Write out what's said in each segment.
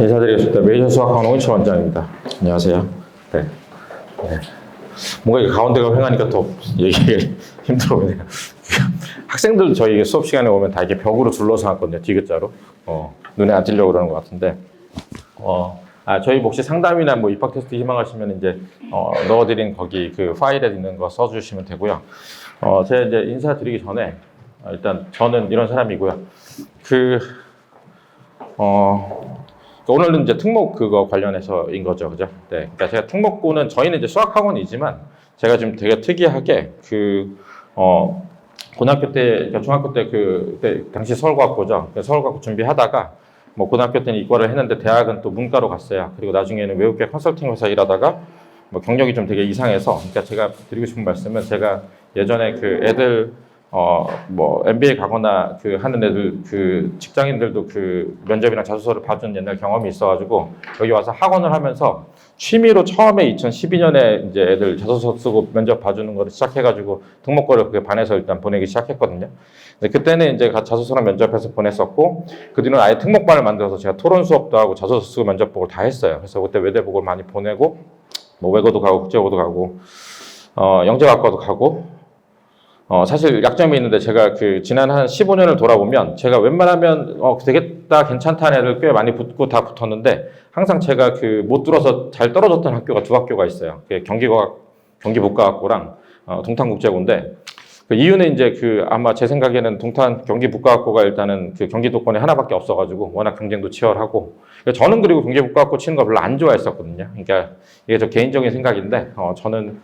인사드리겠습니다. 메이저 수학학원 홍인철 원장입니다. 안녕하세요. 네. 뭔가 이게 가운데가 횡하니까 더 얘기하기 힘들어 보이네요. 학생들 저희 수업 시간에 오면 다 이렇게 벽으로 둘러서 왔거든요. 디귿자로. 눈에 안 띄려고 그러는 것 같은데. 저희 혹시 상담이나 뭐 입학 테스트 희망하시면 이제 넣어드린 거기 그 파일에 있는 거 써주시면 되고요. 제가 이제 인사드리기 전에 일단 저는 이런 사람이고요. 오늘은 이제 특목 그거 관련해서인 거죠, 그죠? 네, 그러니까 제가 특목고는 저희는 이제 수학학원이지만 제가 지금 되게 특이하게 고등학교 때, 그러니까 중학교 때 그때 당시 서울과학고죠. 서울과학고 준비하다가 뭐 고등학교 때는 이과를 했는데 대학은 또 문과로 갔어요. 그리고 나중에는 외국계 컨설팅 회사 일하다가 뭐 경력이 좀 되게 이상해서, 그러니까 제가 드리고 싶은 말씀은 제가 예전에 그 애들 뭐 MBA 가거나 그 하는 애들 그 직장인들도 그 면접이랑 자소서를 봐준 옛날 경험이 있어가지고 여기 와서 학원을 하면서 취미로 처음에 2012년에 이제 애들 자소서 쓰고 면접 봐주는 거를 시작해가지고 특목고를 그게 반해서 일단 보내기 시작했거든요. 근데 그때는 이제 자소서랑 면접해서 보냈었고 그 뒤로는 아예 특목반을 만들어서 제가 토론 수업도 하고 자소서 쓰고 면접 보고 다 했어요. 그래서 그때 외대복을 많이 보내고 뭐 외고도 가고 국제고도 가고 영재학과도 가고. 사실 약점이 있는데 제가 그 지난 한 15년을 돌아보면 제가 웬만하면 되겠다 괜찮다는 애들 꽤 많이 붙고 다 붙었는데 항상 제가 그 못 들어서 잘 떨어졌던 학교가 두 학교가 있어요. 경기북과학고랑 동탄국제고인데 그 이유는 이제 그 아마 제 생각에는 동탄 경기북과학고가 일단은 그 경기도권에 하나밖에 없어가지고 워낙 경쟁도 치열하고 저는 그리고 경기북과학고 치는 거 별로 안 좋아했었거든요. 그러니까 이게 저 개인적인 생각인데 저는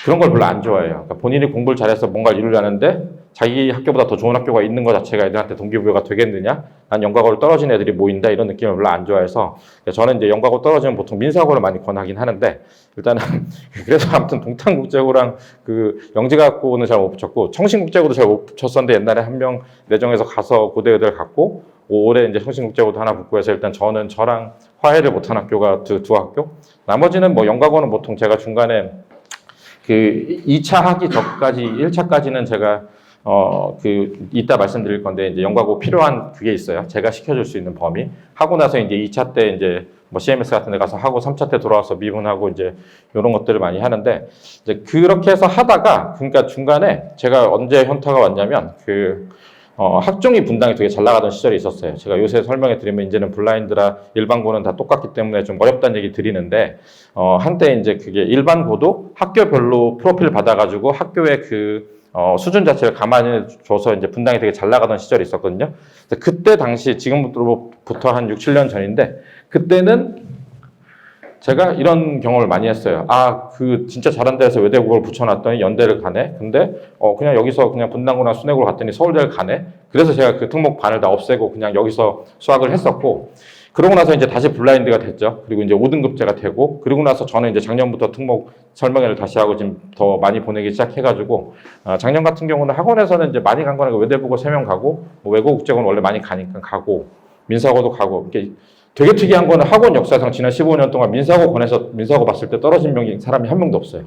그런 걸 별로 안 좋아해요. 그러니까 본인이 공부를 잘해서 뭔가를 이루려는데 자기 학교보다 더 좋은 학교가 있는 것 자체가 애들한테 동기부여가 되겠느냐? 난 연과고를 떨어진 애들이 모인다 이런 느낌을 별로 안 좋아해서 저는 이제 연과고 떨어지면 보통 민사고를 많이 권하긴 하는데 일단은 그래서 아무튼 동탄국제고랑 그 영재학고는 잘 못 붙였고 청신국제고도 잘 못 붙였었는데 옛날에 한 명 내정해서 가서 고대 애들 갔고 올해 이제 청신국제고도 하나 붙고 해서 일단 저랑 화해를 못한 학교가 두 학교. 나머지는 뭐 연과고는 보통 제가 중간에 그 2차 하기 전까지 1차까지는 제가 이따 말씀드릴 건데 이제 연과고 필요한 그게 있어요. 제가 시켜줄 수 있는 범위. 하고 나서 이제 2차 때 이제 뭐 CMS 같은 데 가서 하고 3차 때 돌아와서 미분하고 이제 이런 것들을 많이 하는데 이제 그렇게 해서 하다가 그러니까 중간에 제가 언제 현타가 왔냐면 학종이 분당이 되게 잘 나가던 시절이 있었어요. 제가 요새 설명해 드리면 이제는 블라인드라 일반고는 다 똑같기 때문에 좀 어렵다는 얘기 드리는데 한때 이제 그게 일반고도 학교별로 프로필 받아가지고 학교의 수준 자체를 감안해 줘서 이제 분당이 되게 잘 나가던 시절이 있었거든요. 그때 당시 지금부터 한 6, 7년 전인데 그때는 제가 이런 경험을 많이 했어요. 진짜 잘한 데에서 외대국어를 붙여놨더니 연대를 가네. 근데 그냥 여기서 그냥 분당고나 순회고를 갔더니 서울대를 가네. 그래서 제가 그 특목반을 다 없애고 그냥 여기서 수학을 했었고 그러고 나서 이제 다시 블라인드가 됐죠. 그리고 이제 5등급제가 되고 그리고 나서 저는 이제 작년부터 특목 설명회를 다시 하고 지금 더 많이 보내기 시작해가지고 작년 같은 경우는 학원에서는 이제 많이 간 거는 외대국어 3명 가고 뭐 외고 국제고는 원래 많이 가니까 가고 민사고도 가고 이렇게 되게 특이한 거는 학원 역사상 지난 15년 동안 민사고 봤을 때 떨어진 사람이 한 명도 없어요.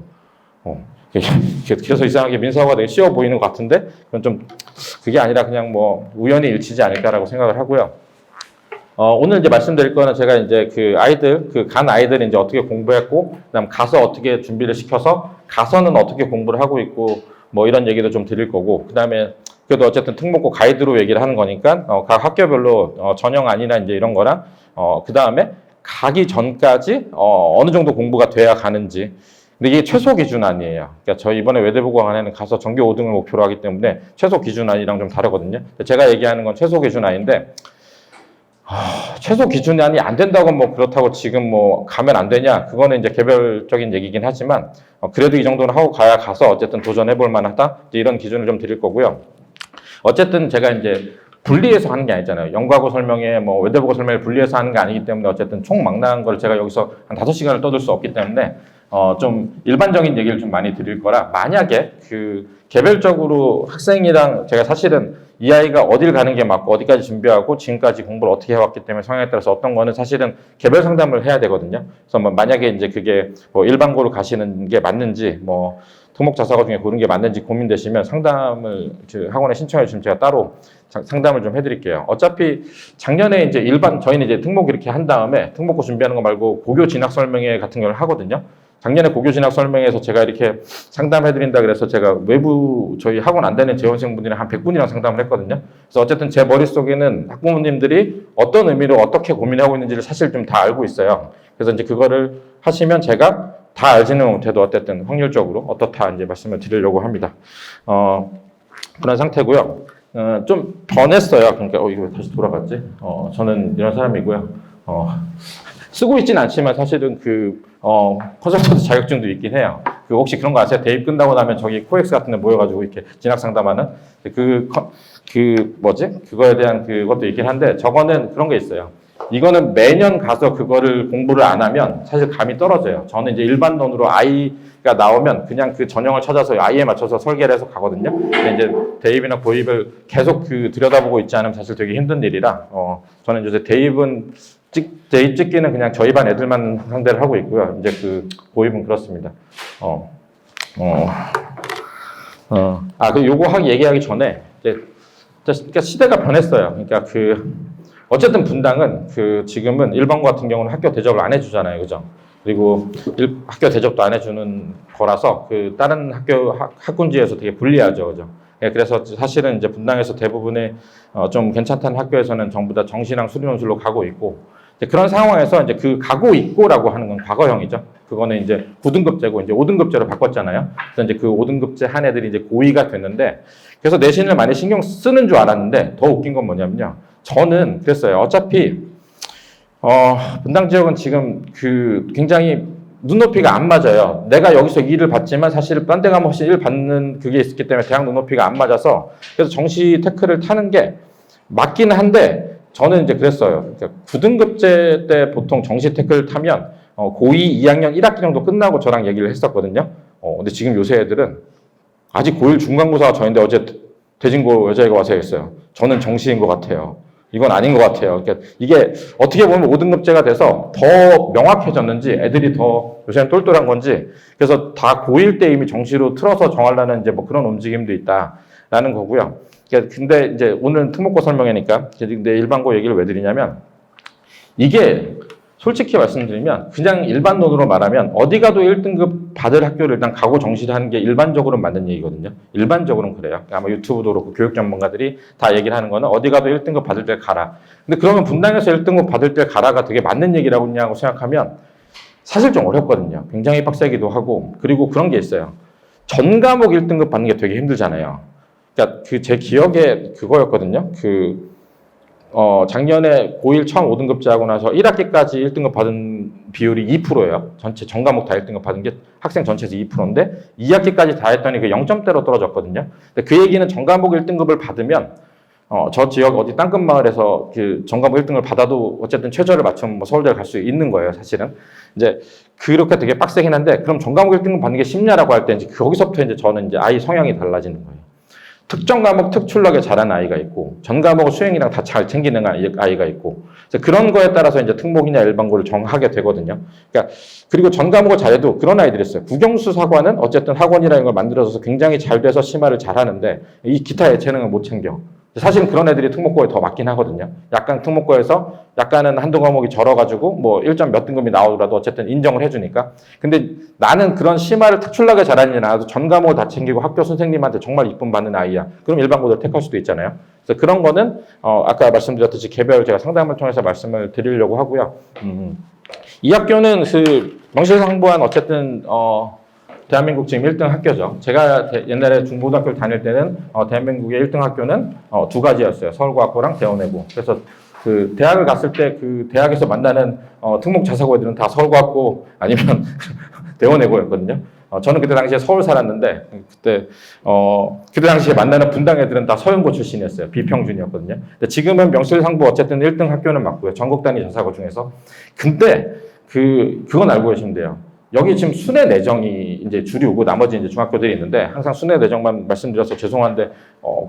그래서 이상하게 민사고가 되게 쉬워 보이는 것 같은데 그건 좀 그게 아니라 그냥 뭐 우연히 일치지 않을까라고 생각을 하고요. 오늘 이제 말씀드릴 거는 제가 이제 간 아이들이 이제 어떻게 공부했고, 그다음 가서 어떻게 준비를 시켜서 가서는 어떻게 공부를 하고 있고, 뭐 이런 얘기도 좀 드릴 거고, 그다음에 그래도 어쨌든 특목고 가이드로 얘기를 하는 거니까 각 학교별로 전형 아니나 이제 이런 거랑 그다음에 가기 전까지 어느 정도 공부가 돼야 가는지. 근데 이게 최소 기준안이에요. 그러니까 저희 이번에 외대부고학원에는 가서 전교 5등을 목표로 하기 때문에 최소 기준안이랑 좀 다르거든요. 제가 얘기하는 건 최소 기준안인데 최소 기준안이 안 된다고 뭐 그렇다고 지금 뭐 가면 안 되냐? 그거는 이제 개별적인 얘기긴 하지만 그래도 이 정도는 하고 가서 어쨌든 도전해 볼 만하다. 이런 기준을 좀 드릴 거고요. 어쨌든 제가 이제 분리해서 하는 게 아니잖아요. 연과고 설명에 뭐 외대부고 설명을 분리해서 하는 게 아니기 때문에 어쨌든 총망라한 걸 제가 여기서 한 5시간을 떠들 수 없기 때문에 좀 일반적인 얘기를 좀 많이 드릴 거라 만약에 그 개별적으로 학생이랑 제가 사실은 이 아이가 어딜 가는 게 맞고 어디까지 준비하고 지금까지 공부를 어떻게 해왔기 때문에 성향에 따라서 어떤 거는 사실은 개별 상담을 해야 되거든요. 그래서 뭐 만약에 이제 그게 뭐 일반고로 가시는 게 맞는지 뭐 특목 자사고 중에 고른 게 맞는지 고민되시면 상담을 학원에 신청해 주시면 제가 따로 상담을 좀 해드릴게요. 어차피 작년에 이제 저희는 이제 특목 이렇게 한 다음에 특목고 준비하는 거 말고 고교 진학 설명회 같은 걸 하거든요. 작년에 고교 진학 설명회에서 제가 이렇게 상담해드린다 그래서 제가 외부 저희 학원 안 다니는 재원생분들이랑 한 100분이랑 상담을 했거든요. 그래서 어쨌든 제 머릿속에는 학부모님들이 어떤 의미로 어떻게 고민하고 있는지를 사실 좀 다 알고 있어요. 그래서 이제 그거를 하시면 제가 다 알지는 못해도 어쨌든 확률적으로 어떻다 이제 말씀을 드리려고 합니다. 그런 상태고요. 좀 변했어요. 그러니까 이거 다시 돌아갔지? 저는 이런 사람이고요. 쓰고 있진 않지만 사실은 컨설턴트 자격증도 있긴 해요. 혹시 그런 거 아세요? 대입 끝나고 나면 저기 코엑스 같은 데 모여가지고 이렇게 진학 상담하는 그거에 대한 그것도 있긴 한데 저거는 그런 게 있어요. 이거는 매년 가서 그거를 공부를 안 하면 사실 감이 떨어져요. 저는 이제 일반론으로 아이가 나오면 그냥 그 전형을 찾아서 아이에 맞춰서 설계를 해서 가거든요. 근데 이제 대입이나 고입을 계속 들여다보고 있지 않으면 사실 되게 힘든 일이라 저는 이제 대입 찍기는 그냥 저희 반 애들만 상대를 하고 있고요. 이제 고입은 그렇습니다. 요거 얘기하기 전에 그러니까 시대가 변했어요. 그러니까 어쨌든 분당은 지금은 일반고 같은 경우는 학교 대접을 안 해주잖아요, 그죠? 그리고 학교 대접도 안 해주는 거라서 다른 학군지에서 되게 불리하죠, 그죠? 예, 그래서 사실은 이제 분당에서 대부분의 좀 괜찮다는 학교에서는 전부 다 정시랑 수리논술로 가고 있고 그런 상황에서 이제 가고 있고라고 하는 건 과거형이죠. 그거는 이제 9등급제고 이제 5등급제로 바꿨잖아요. 그래서 이제 5등급제 한 애들이 이제 고2가 됐는데 그래서 내신을 많이 신경 쓰는 줄 알았는데 더 웃긴 건 뭐냐면요. 저는 그랬어요. 어차피 분당 지역은 지금 굉장히 눈높이가 안 맞아요. 내가 여기서 일을 받지만 사실 딴 데 가면 훨씬 일 받는 그게 있기 때문에 대학 눈높이가 안 맞아서 그래서 정시 테크를 타는 게 맞기는 한데 저는 이제 그랬어요. 그러니까 9등급제 때 보통 정시 테크를 타면 고2 2학년 1학기 정도 끝나고 저랑 얘기를 했었거든요. 근데 지금 요새 애들은 아직 고1 중간고사가 저인데 어제 대진고 여자애가 와서 했어요. 저는 정시인 것 같아요. 이건 아닌 것 같아요. 그러니까 이게 어떻게 보면 5등급제가 돼서 더 명확해졌는지 애들이 더 요새는 똘똘한 건지 그래서 다 고1 때 이미 정시로 틀어서 정하려는 이제 뭐 그런 움직임도 있다라는 거고요. 근데 이제 오늘은 특목고 설명회니까 근데 일반고 얘기를 왜 드리냐면 이게 솔직히 말씀드리면 그냥 일반론으로 말하면 어디 가도 1등급 받을 학교를 일단 가고 정시를 하는 게 일반적으로는 맞는 얘기거든요. 일반적으로는 그래요. 아마 유튜브도 그렇고 교육 전문가들이 다 얘기를 하는 거는 어디 가도 1등급 받을 때 가라. 근데 그러면 분당에서 1등급 받을 때 가라가 되게 맞는 얘기라고 하냐고 생각하면 사실 좀 어렵거든요. 굉장히 빡세기도 하고 그리고 그런 게 있어요. 전 과목 1등급 받는 게 되게 힘들잖아요. 그러니까 제 기억에 그거였거든요. 작년에 고1 처음 5등급제 하고 나서 1학기까지 1등급 받은 비율이 2%예요. 전체 전 과목 다 1등급 받은 게 학생 전체에서 2%인데 2학기까지 다 했더니 0점대로 떨어졌거든요. 근데 그 얘기는 전 과목 1등급을 받으면 저 지역 어디 땅끝 마을에서 전 과목 1등을 받아도 어쨌든 최저를 맞추면 뭐 서울대를 갈 수 있는 거예요, 사실은. 이제 그렇게 되게 빡세긴 한데 그럼 전 과목 1등급 받는 게 쉽냐라고 할 때 이제 거기서부터 이제 저는 이제 아이 성향이 달라지는 거예요. 특정 과목 특출나게 잘하는 아이가 있고 전 과목 수행이랑 다 잘 챙기는 아이가 있고 그런 거에 따라서 이제 특목이냐 일반고를 정하게 되거든요. 그러니까 그리고 전 과목을 잘해도 그런 아이들이 있어요. 국영수 사관은 어쨌든 학원이라는 걸 만들어서 굉장히 잘 돼서 심화를 잘하는데 이 기타 예체능은 못 챙겨. 사실은 그런 애들이 특목고에 더 맞긴 하거든요. 약간 특목고에서 약간은 한두 과목이 절어가지고 뭐 1점 몇 등급이 나오더라도 어쨌든 인정을 해주니까. 근데 나는 그런 심화를 특출나게 잘하는 애는 나도 전 과목을 다 챙기고 학교 선생님한테 정말 이쁨 받는 아이야. 그럼 일반고를 택할 수도 있잖아요. 그래서 그런 거는 아까 말씀드렸듯이 개별 제가 상담을 통해서 말씀을 드리려고 하고요. 이 학교는 명실상부한 어쨌든 대한민국 지금 1등 학교죠. 제가 옛날에 중고등학교를 다닐 때는 대한민국의 1등 학교는 두 가지였어요. 서울과학고랑 대원외고. 그래서 대학을 갔을 때 대학에서 만나는 특목 자사고 애들은 다 서울과학고 아니면 대원외고였거든요. 저는 그때 당시에 서울 살았는데 그때 당시에 만나는 분당 애들은 다 서영고 출신이었어요. 비평준이었거든요. 근데 지금은 명실상부 어쨌든 1등 학교는 맞고요. 전국 단위 자사고 중에서. 근데 그건 알고 계시면 돼요. 여기 지금 순회 내정이 이제 주류고 나머지 이제 중학교들이 있는데 항상 순회 내정만 말씀드려서 죄송한데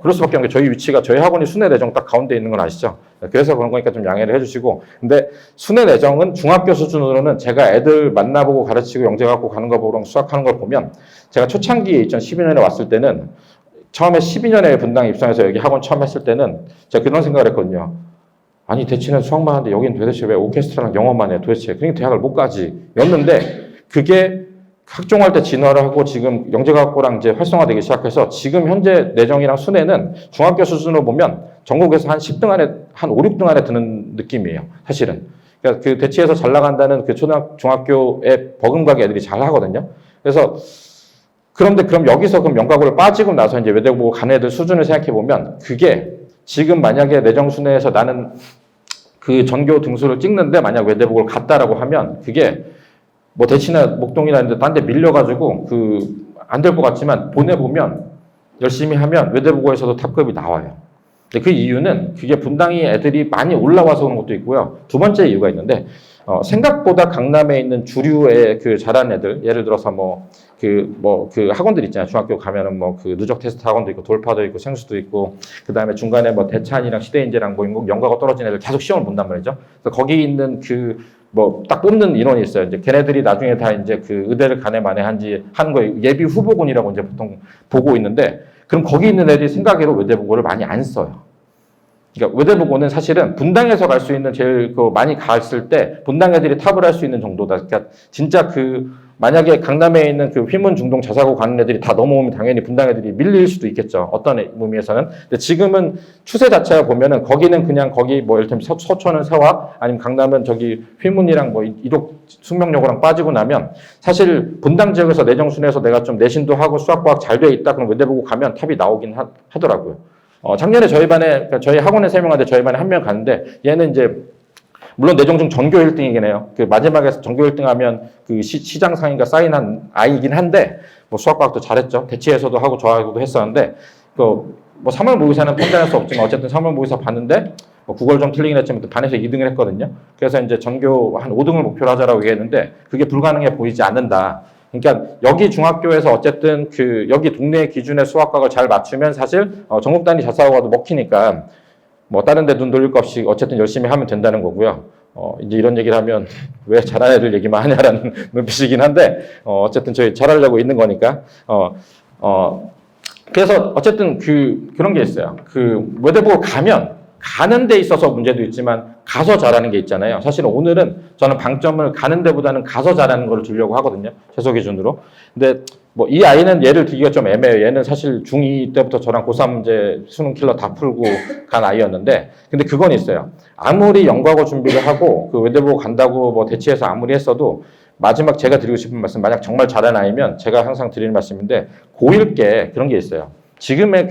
그럴 수밖에 없는 게 저희 위치가 저희 학원이 순회 내정 딱 가운데 있는 건 아시죠? 그래서 그런 거니까 좀 양해를 해주시고 근데 순회 내정은 중학교 수준으로는 제가 애들 만나보고 가르치고 영재 갖고 가는 거 보고 수학하는 걸 보면 제가 초창기에 2012년에 왔을 때는 처음에 12년에 분당 입성해서 여기 학원 처음 했을 때는 제가 그런 생각을 했거든요. 아니 대치는 수학만 하는데 여긴 도대체 왜 오케스트라랑 영어만 해 도대체 그러니까 대학을 못 가지 였는데 그게 학종할 때 진화를 하고 지금 영재과학고랑 이제 활성화되기 시작해서 지금 현재 내정이랑 순회는 중학교 수준으로 보면 전국에서 한 10등 안에 한 5, 6등 안에 드는 느낌이에요. 사실은. 그러니까 그 대치에서 잘 나간다는 그 중학교에 버금가게 애들이 잘 하거든요. 그래서 그런데 그럼 여기서 그럼 영과고를 빠지고 나서 이제 외대고 가는 애들 수준을 생각해 보면 그게 지금 만약에 내정 순회에서 나는 그 전교 등수를 찍는데 만약 외대복을 갔다라고 하면 그게 뭐 대치나 목동이라는데 딴 데 밀려가지고 안 될 것 같지만 보내보면 열심히 하면 외대부고에서도 탑급이 나와요. 근데 그 이유는 그게 분당이 애들이 많이 올라와서 그런 것도 있고요. 두 번째 이유가 있는데 생각보다 강남에 있는 주류의 그 잘하는 애들 예를 들어서 그 학원들 있잖아요. 중학교 가면은 그 누적 테스트 학원도 있고 돌파도 있고 생수도 있고 그 다음에 중간에 뭐 대찬이랑 시대인재랑 뭐 연과가 떨어진 애들 계속 시험을 본단 말이죠. 그래서 거기 있는 딱 뽑는 인원이 있어요. 이제 걔네들이 나중에 다 이제 그 의대를 가네 마네 하는 거 예비 후보군이라고 이제 보통 보고 있는데 그럼 거기 있는 애들이 생각외로 외대부고를 많이 안 써요. 그러니까 외대부고는 사실은 분당에서 갈 수 있는 제일 많이 갔을 때 분당 애들이 탑을 할 수 있는 정도다. 그러니까 진짜 만약에 강남에 있는 휘문 중동 자사고 가는 애들이 다 넘어오면 당연히 분당 애들이 밀릴 수도 있겠죠. 어떤 의미에서는. 근데 지금은 추세 자체가 보면은 거기는 그냥 거기 예를 들면 서초는 세화 아니면 강남은 저기 휘문이랑 이독 숙명여고랑 빠지고 나면 사실 분당 지역에서 내정순에서 내가 좀 내신도 하고 수학과학 잘 돼 있다 그럼 외대보고 가면 탑이 나오긴 하더라고요. 작년에 저희 반에 그러니까 저희 학원에 3명한테 저희 반에 1명 갔는데 얘는 이제 물론 내정 중 전교 1등이긴 해요. 마지막에 전교 1등 하면 시장 상위가 사인한 아이긴 한데, 수학과학도 잘했죠. 대치에서도 하고 저하고도 했었는데, 3월 모의사는 판단할 수 없지만, 어쨌든 3월 모의사 봤는데, 국어를 좀 틀리긴 했지만, 반에서 2등을 했거든요. 그래서 이제 전교 한 5등을 목표로 하자라고 얘기했는데, 그게 불가능해 보이지 않는다. 그러니까 여기 중학교에서 어쨌든 여기 동네 기준의 수학과학을 잘 맞추면 사실 전국 단위 자사고가도 먹히니까, 다른 데 눈 돌릴 거 없이 어쨌든 열심히 하면 된다는 거고요. 이제 이런 얘기를 하면 왜 잘하는 애들 얘기만 하냐라는 눈빛이긴 한데, 어쨌든 저희 잘하려고 있는 거니까. 그래서 어쨌든 그런 게 있어요. 외대부고 가는 데 있어서 문제도 있지만 가서 잘하는 게 있잖아요. 사실은 오늘은 저는 방점을 가는 데보다는 가서 잘하는 걸 주려고 하거든요. 최소 기준으로. 근데 이 아이는 예를 들기가 좀 애매해요. 얘는 사실 중2 때부터 저랑 고3 문제 수능 킬러 다 풀고 간 아이였는데, 근데 그건 있어요. 아무리 연구하고 준비를 하고 외대보고 간다고 대치해서 아무리 했어도 마지막 제가 드리고 싶은 말씀, 만약 정말 잘하는 아이면 제가 항상 드리는 말씀인데, 고1 게 그런 게 있어요. 지금의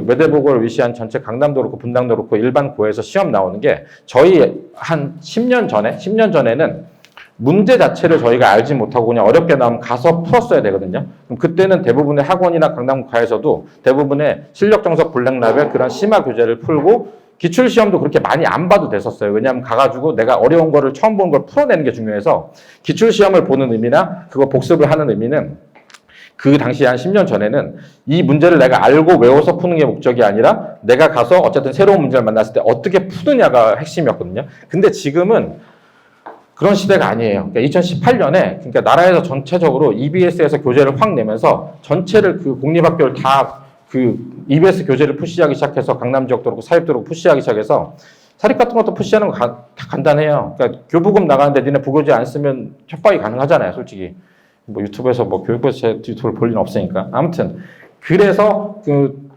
외대보고를 위시한 전체 강남도 그렇고 분당도 그렇고 일반 고에서 시험 나오는 게 저희 한 10년 전에는 문제 자체를 저희가 알지 못하고 그냥 어렵게 나오면 가서 풀었어야 되거든요. 그럼 그때는 대부분의 학원이나 강남과에서도 대부분의 실력 정석 블랙라벨 그런 심화 교재를 풀고 기출 시험도 그렇게 많이 안 봐도 됐었어요. 왜냐하면 가가지고 내가 어려운 거를 처음 보는 걸 풀어내는 게 중요해서 기출 시험을 보는 의미나 그거 복습을 하는 의미는 그 당시 한 10년 전에는 이 문제를 내가 알고 외워서 푸는 게 목적이 아니라 내가 가서 어쨌든 새로운 문제를 만났을 때 어떻게 푸느냐가 핵심이었거든요. 근데 지금은 그런 시대가 아니에요. 그러니까 2018년에 그러니까 나라에서 전체적으로 EBS에서 교재를 확 내면서 전체를 공립학교를 다 EBS 교재를 푸시하기 시작해서 강남 지역도 그렇고 사립도 그렇고 푸시하기 시작해서 사립 같은 것도 푸시하는 거 다 간단해요. 그러니까 교부금 나가는데 니네 부교재 안 쓰면 협박이 가능하잖아요, 솔직히. 유튜브에서 교육부에서 제 유튜브를 볼 일은 없으니까. 아무튼 그래서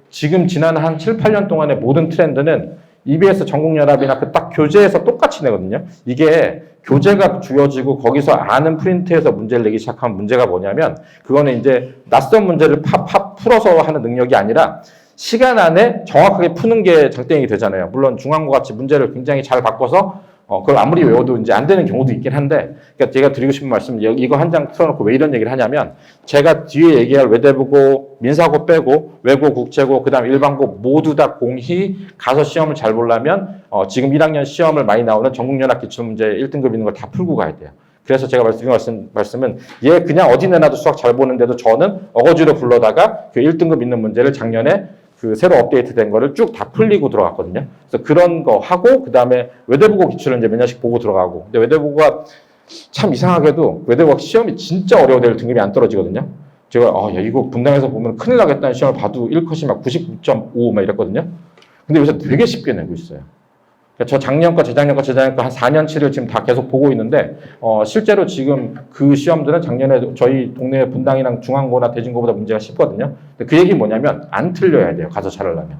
지금 지난 한 7, 8년 동안의 모든 트렌드는 EBS 전국연합이나 딱 교재에서 똑같이 내거든요. 이게 교재가 주어지고 거기서 아는 프린트에서 문제를 내기 시작하면 문제가 뭐냐면 그거는 이제 낯선 문제를 풀어서 하는 능력이 아니라 시간 안에 정확하게 푸는 게 장땡이 되잖아요. 물론 중앙과 같이 문제를 굉장히 잘 바꿔서 그걸 아무리 외워도 이제 안 되는 경우도 있긴 한데, 그러니까 제가 드리고 싶은 말씀, 이거 한 장 틀어놓고 왜 이런 얘기를 하냐면, 제가 뒤에 얘기할 외대부고, 민사고 빼고, 외고, 국제고, 그 다음 일반고 모두 다 공히 가서 시험을 잘 보려면, 지금 1학년 시험을 많이 나오는 전국연합 기출문제 1등급 있는 걸 다 풀고 가야 돼요. 그래서 제가 드린 말씀은 얘 그냥 어디 내놔도 수학 잘 보는데도 저는 어거지로 불러다가 그 1등급 있는 문제를 작년에 그 새로 업데이트된 거를 쭉 다 풀리고 들어갔거든요. 그래서 그런 거 하고 그다음에 외대국어 기출을 이제 몇 년씩 보고 들어가고. 근데 외대국어가 참 이상하게도 외대국어 시험이 진짜 어려워도 등급이 안 떨어지거든요. 제가 야, 이거 분당에서 보면 큰일 나겠다는 시험을 봐도 1컷이 막 99.5 막 이랬거든요. 근데 요새 되게 쉽게 내고 있어요. 그러니까 저 작년과 재작년과 한 4년치를 지금 다 계속 보고 있는데 실제로 지금 그 시험들은 작년에 저희 동네 분당이랑 중앙고나 대진고보다 문제가 쉽거든요. 근데 그 얘기 뭐냐면 안 틀려야 돼요. 가서 잘하려면.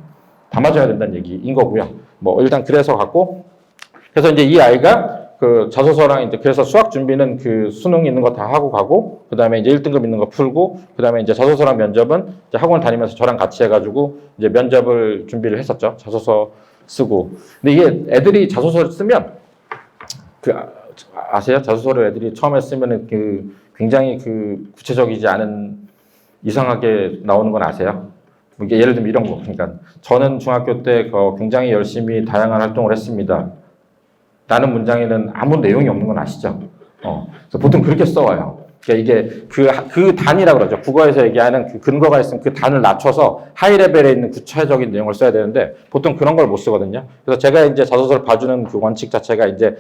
다 맞아야 된다는 얘기인 거고요. 뭐 일단 그래서 갖고 그래서 이제 이 아이가 그 자소서랑 이제 그래서 수학 준비는 그 수능 있는 거 다 하고 가고 그다음에 이제 1등급 있는 거 풀고 그다음에 이제 자소서랑 면접은 이제 학원 다니면서 저랑 같이 해가지고 이제 면접을 준비를 했었죠. 자소서 쓰고. 근데 이게 애들이 자소서를 쓰면 그 아세요? 자소서를 애들이 처음에 쓰면은 그 굉장히 그 구체적이지 않은 이상하게 나오는 건 아세요? 이게 예를 들면 이런 거. 그러니까 저는 중학교 때 굉장히 열심히 다양한 활동을 했습니다. 라는 문장에는 아무 내용이 없는 건 아시죠? 그래서 보통 그렇게 써와요. 그러니까 이게 그 단이라고 그러죠. 국어에서 얘기하는 그 근거가 있으면 그 단을 낮춰서 하이 레벨에 있는 구체적인 내용을 써야 되는데 보통 그런 걸 못 쓰거든요. 그래서 제가 이제 자소서를 봐주는 그 원칙 자체가 이제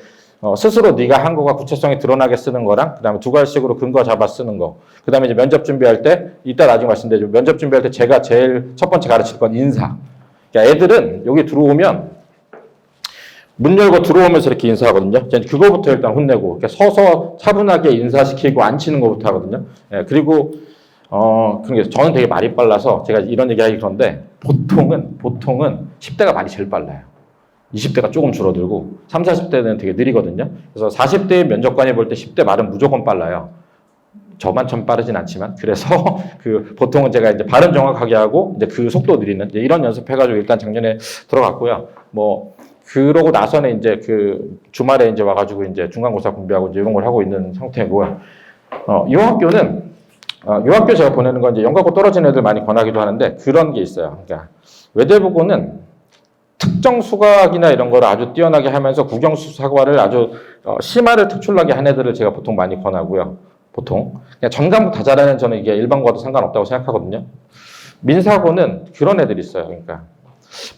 스스로 네가 한 거가 구체성이 드러나게 쓰는 거랑 그다음에 두 가지씩으로 근거 잡아 쓰는 거. 그다음에 이제 면접 준비할 때 이따 나중에 말씀드리죠. 면접 준비할 때 제가 제일 첫 번째 가르칠 건 인사. 그러니까 애들은 여기 들어오면 문 열고 들어오면서 이렇게 인사하거든요. 그거부터 일단 혼내고, 서서 차분하게 인사시키고 앉히는 것부터 하거든요. 예, 그리고, 그러니까 저는 되게 말이 빨라서 제가 이런 얘기 하기 그런데 보통은 10대가 말이 제일 빨라요. 20대가 조금 줄어들고, 30, 40대는 되게 느리거든요. 그래서 40대의 면접관이 볼 때 10대 말은 무조건 빨라요. 저만 참 빠르진 않지만, 그래서 보통은 제가 이제 발음 정확하게 하고, 이제 그 속도 느리는, 이제 이런 연습해가지고 일단 작년에 들어갔고요. 그러고 나서는 이제 그 주말에 이제 와가지고 이제 중간고사 공부하고 이제 이런 걸 하고 있는 상태고요. 요 학교 제가 보내는 건 이제 영과고 떨어진 애들 많이 권하기도 하는데 그런 게 있어요. 그러니까 외대부고는 특정 수학이나 이런 걸 아주 뛰어나게 하면서 국영수사과를 아주 심화를 특출나게 한 애들을 제가 보통 많이 권하고요. 보통. 그냥 전 과목 다 잘하는 저는 이게 일반과도 상관없다고 생각하거든요. 민사고는 그런 애들이 있어요. 그러니까.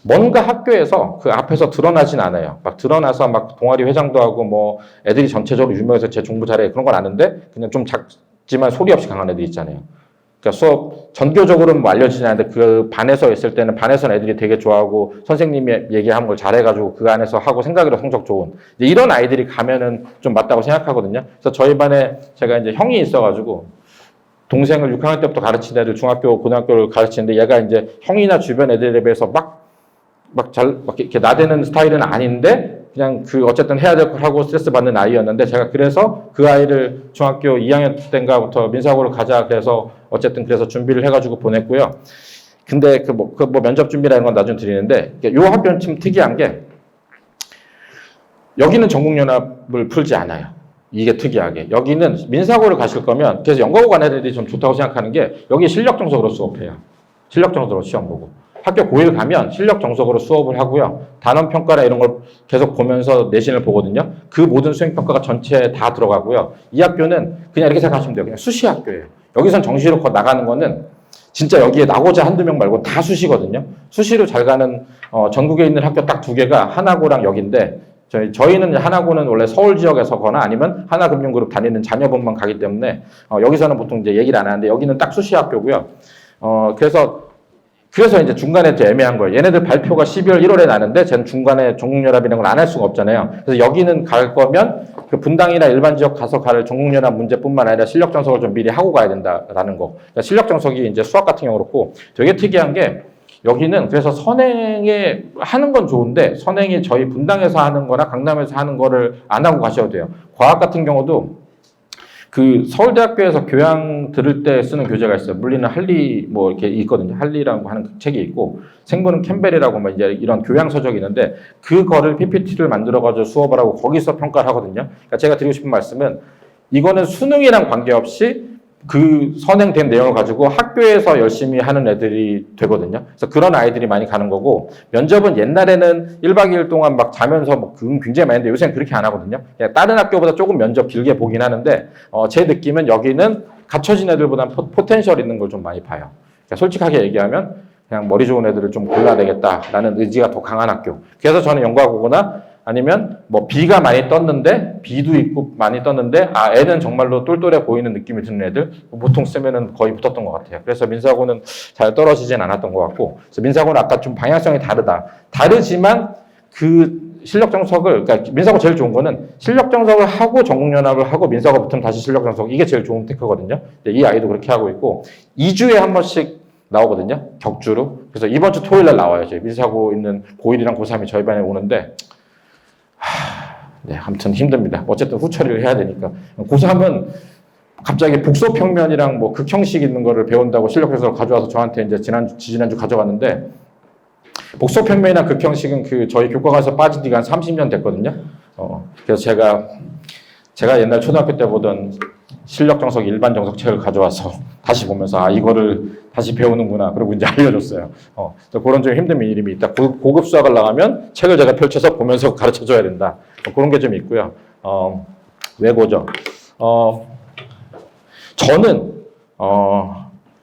뭔가 학교에서 그 앞에서 드러나진 않아요. 막 드러나서 막 동아리 회장도 하고 뭐 애들이 전체적으로 유명해서 제 공부 잘해 그런 건 아는데 그냥 좀 작지만 소리 없이 강한 애들 있잖아요. 그러니까 수업 전교적으로는 뭐 알려지지 않는데 그 반에서 있을 때는 반에서는 애들이 되게 좋아하고 선생님이 얘기한 걸 잘해가지고 그 안에서 하고 생각으로 성적 좋은 이런 아이들이 가면은 좀 맞다고 생각하거든요. 그래서 저희 반에 제가 이제 형이 있어가지고 동생을 6학년 때부터 가르친 애들 중학교 고등학교를 가르치는데 얘가 이제 형이나 주변 애들에 비해서 막 이렇게 나대는 스타일은 아닌데, 그냥 어쨌든 해야 될 걸 하고 스트레스 받는 아이였는데, 제가 그래서 그 아이를 중학교 2학년 때인가부터 민사고를 가자, 그래서 어쨌든 그래서 준비를 해가지고 보냈고요. 근데 면접 준비라는 건 나중에 드리는데, 요 학교는 좀 특이한 게, 여기는 전국연합을 풀지 않아요. 이게 특이하게. 여기는 민사고를 가실 거면, 그래서 연과고 간 애들이 좀 좋다고 생각하는 게, 여기 실력 정석으로 수업해요. 실력 정석으로 시험 보고. 학교 고1 가면 실력 정석으로 수업을 하고요. 단원 평가나 이런 걸 계속 보면서 내신을 보거든요. 그 모든 수행 평가가 전체에 다 들어가고요. 이 학교는 그냥 이렇게 생각하시면 돼요. 그냥 수시 학교예요. 여기선 정시로 나가는 거는 진짜 여기에 나고자 한두 명 말고 다 수시거든요. 수시로 잘 가는 전국에 있는 학교 딱 두 개가 하나고랑 여기인데 저희는 하나고는 원래 서울 지역에서거나 아니면 하나금융그룹 다니는 자녀분만 가기 때문에 여기서는 보통 이제 얘기를 안 하는데 여기는 딱 수시 학교고요. 그래서 이제 중간에 좀 애매한 거예요. 얘네들 발표가 12월, 1월에 나는데 쟤는 중간에 전국연합이라는 걸 안 할 수가 없잖아요. 그래서 여기는 갈 거면 그 분당이나 일반 지역 가서 갈 전국연합 문제뿐만 아니라 실력 정석을 좀 미리 하고 가야 된다라는 거. 그러니까 실력 정석이 이제 수학 같은 경우 그렇고 되게 특이한 게 여기는 그래서 선행에 하는 건 좋은데 선행이 저희 분당에서 하는 거나 강남에서 하는 거를 안 하고 가셔도 돼요. 과학 같은 경우도 그 서울대학교에서 교양 들을 때 쓰는 교재가 있어요. 물리는 할리 뭐 이렇게 있거든요. 할리라고 하는 책이 있고 생분은 캠벨이라고 뭐 이제 이런 교양 서적이 있는데 그거를 PPT를 만들어 가지고 수업을 하고 거기서 평가를 하거든요. 그러니까 제가 드리고 싶은 말씀은 이거는 수능이랑 관계없이 그 선행된 내용을 가지고 학교에서 열심히 하는 애들이 되거든요. 그래서 그런 아이들이 많이 가는 거고, 면접은 옛날에는 1박 2일 동안 막 자면서 뭐 굉장히 많이 했는데 요새는 그렇게 안 하거든요. 다른 학교보다 조금 면접 길게 보긴 하는데, 제 느낌은 여기는 갖춰진 애들보다는 포텐셜 있는 걸 좀 많이 봐요. 그러니까 솔직하게 얘기하면 그냥 머리 좋은 애들을 좀 골라야 되겠다라는 의지가 더 강한 학교. 그래서 저는 연구하거나 아니면 뭐 B가 많이 떴는데 B도 있고 많이 떴는데 애는 정말로 똘똘해 보이는 느낌이 드는 애들 보통 쓰면은 거의 붙었던 것 같아요. 그래서 민사고는 잘 떨어지진 않았던 것 같고, 그래서 민사고는 아까 좀 방향성이 다르지만 그 실력 정석을, 그러니까 민사고 제일 좋은 거는 실력 정석을 하고 전국연합을 하고 민사고 붙으면 다시 실력 정석, 이게 제일 좋은 테크거든요. 이 아이도 그렇게 하고 있고 2주에 한 번씩 나오거든요, 격주로. 그래서 이번 주 토요일 날 나와요. 저희 민사고 있는 고1이랑 고3이 저희 반에 오는데 네, 아무튼 힘듭니다. 어쨌든 후처리를 해야 되니까. 고3은 갑자기 복소평면이랑 뭐 극형식 있는 거를 배운다고 실력에서 가져와서 저한테 이제 지난주 가져갔는데, 복소평면이나 극형식은 그 저희 교과서에서 빠진 지가 한 30년 됐거든요. 그래서 제가 옛날 초등학교 때 보던 실력 정석 일반 정석 책을 가져와서 다시 보면서 이거를 다시 배우는구나. 그리고 이제 알려줬어요. 그런 좀 힘든 일이 있다. 고급 수학을 나가면 책을 제가 펼쳐서 보면서 가르쳐 줘야 된다. 그런 게 좀 있고요. 외고죠. 저는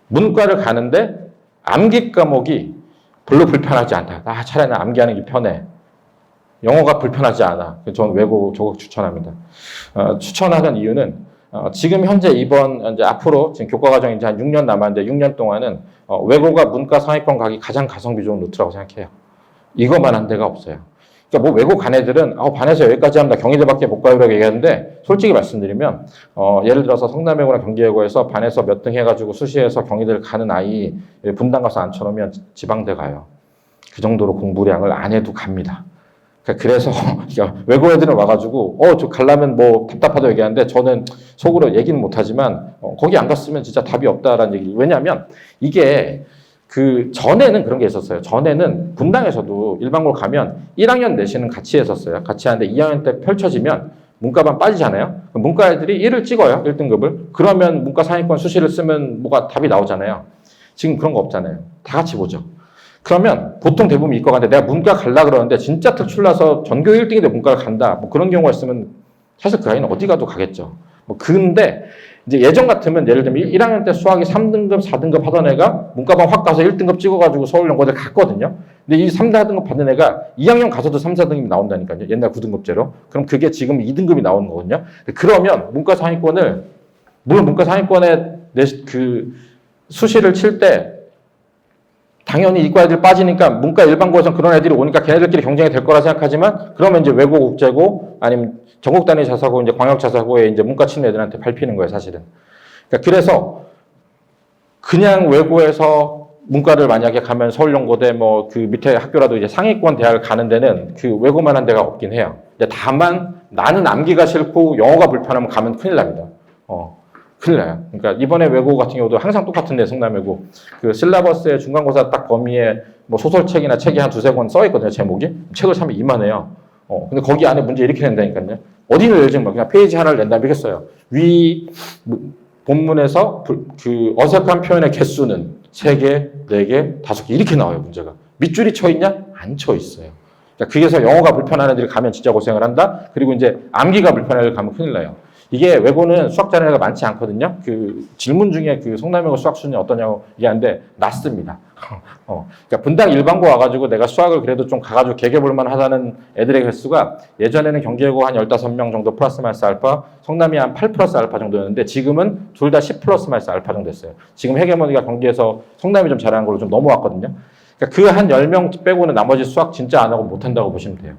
문과를 가는데 암기 과목이 별로 불편하지 않다. 차라리 암기하는 게 편해. 영어가 불편하지 않아. 저는 외고 적극 추천합니다. 추천하는 이유는 지금 현재 이제 앞으로 지금 교과 과정이 이제 한 6년 남았는데 6년 동안은 외고가 문과 상위권 가기 가장 가성비 좋은 루트라고 생각해요. 이것만 한 데가 없어요. 그러니까 뭐 외고 간 애들은 반에서 여기까지 합니다. 경희대밖에 못 가요라고 얘기하는데, 솔직히 말씀드리면 예를 들어서 성남외고나 경기외고에서 반에서 몇 등 해가지고 수시에서 경희대를 가는 아이 분당 가서 앉혀놓으면 지방대 가요. 그 정도로 공부량을 안 해도 갑니다. 그래서 외고 애들은 와가지고 저 가려면 뭐 답답하다고 얘기하는데, 저는 속으로 얘기는 못하지만 거기 안 갔으면 진짜 답이 없다라는 얘기. 왜냐하면 이게 그 전에는 그런 게 있었어요. 전에는 분당에서도 일반고를 가면 1학년 내신은 같이 했었어요. 같이 하는데 2학년 때 펼쳐지면 문과반 빠지잖아요. 문과 애들이 1을 찍어요, 1등급을. 그러면 문과 상위권 수시를 쓰면 뭐가 답이 나오잖아요. 지금 그런 거 없잖아요. 다 같이 보죠. 그러면 보통 대부분 이과 가는데 내가 문과 갈라 그러는데 진짜 특출나서 전교 1등인데 문과를 간다. 뭐 그런 경우가 있으면 사실 그 아이는 어디 가도 가겠죠. 근데 이제 예전 같으면 예를 들면 1학년 때 수학이 3등급, 4등급 하던 애가 문과반 확 가서 1등급 찍어가지고 서울연고대 갔거든요. 근데 이 3, 4등급 받는 애가 2학년 가서도 3, 4등급이 나온다니까요. 옛날 9등급제로. 그럼 그게 지금 2등급이 나오는 거거든요. 그러면 문과 상위권을, 물론 문과 상위권에 그 수시를 칠 때 당연히 이과 애들 빠지니까 문과 일반고에서 그런 애들이 오니까 걔네들끼리 경쟁이 될 거라 생각하지만, 그러면 이제 외고 국제고 아니면 전국 단위 자사고 이제 광역 자사고에 이제 문과 치는 애들한테 밟히는 거예요, 사실은. 그래서 그냥 외고에서 문과를 만약에 가면 서울연고대 뭐 그 밑에 학교라도 이제 상위권 대학을 가는 데는 그 외고만한 데가 없긴 해요. 다만 나는 암기가 싫고 영어가 불편하면 가면 큰일 납니다. 큰일 나요. 그러니까 이번에 외고 같은 경우도 항상 똑같은데, 성남외고 그 실라버스의 중간고사 딱 범위에 뭐 소설책이나 책이 한 두세 권 써 있거든요, 제목이. 책을 사면 이만해요. 근데 거기 안에 문제 이렇게 낸다니까요. 어디는 예를 들면 그냥 페이지 하나를 낸다 이렇게 써요. 본문에서 그 어색한 표현의 개수는 3개, 4개, 5개 이렇게 나와요, 문제가. 밑줄이 쳐 있냐? 안 쳐 있어요. 그래서 영어가 불편한 애들이 가면 진짜 고생을 한다. 그리고 이제 암기가 불편한 애들 가면 큰일 나요. 이게 외고는 수학 잘하는 애가 많지 않거든요. 그 질문 중에 그 성남외고 수학 수준이 어떠냐고 얘기하는데 낮습니다. 그러니까 분당 일반고 와가지고 내가 수학을 그래도 좀 가가지고 개개볼만 하다는 애들의 개수가 예전에는 경기외고 한 15명 정도 플러스 마이너스 알파, 성남이 한 8 플러스 알파 정도였는데 지금은 둘 다 10 플러스 마이너스 알파 정도 됐어요. 지금 헤게모니가 경기에서 성남이 좀 잘하는 걸로 좀 넘어왔거든요. 그러니까 그 한 10명 빼고는 나머지 수학 진짜 안 하고 못한다고 보시면 돼요.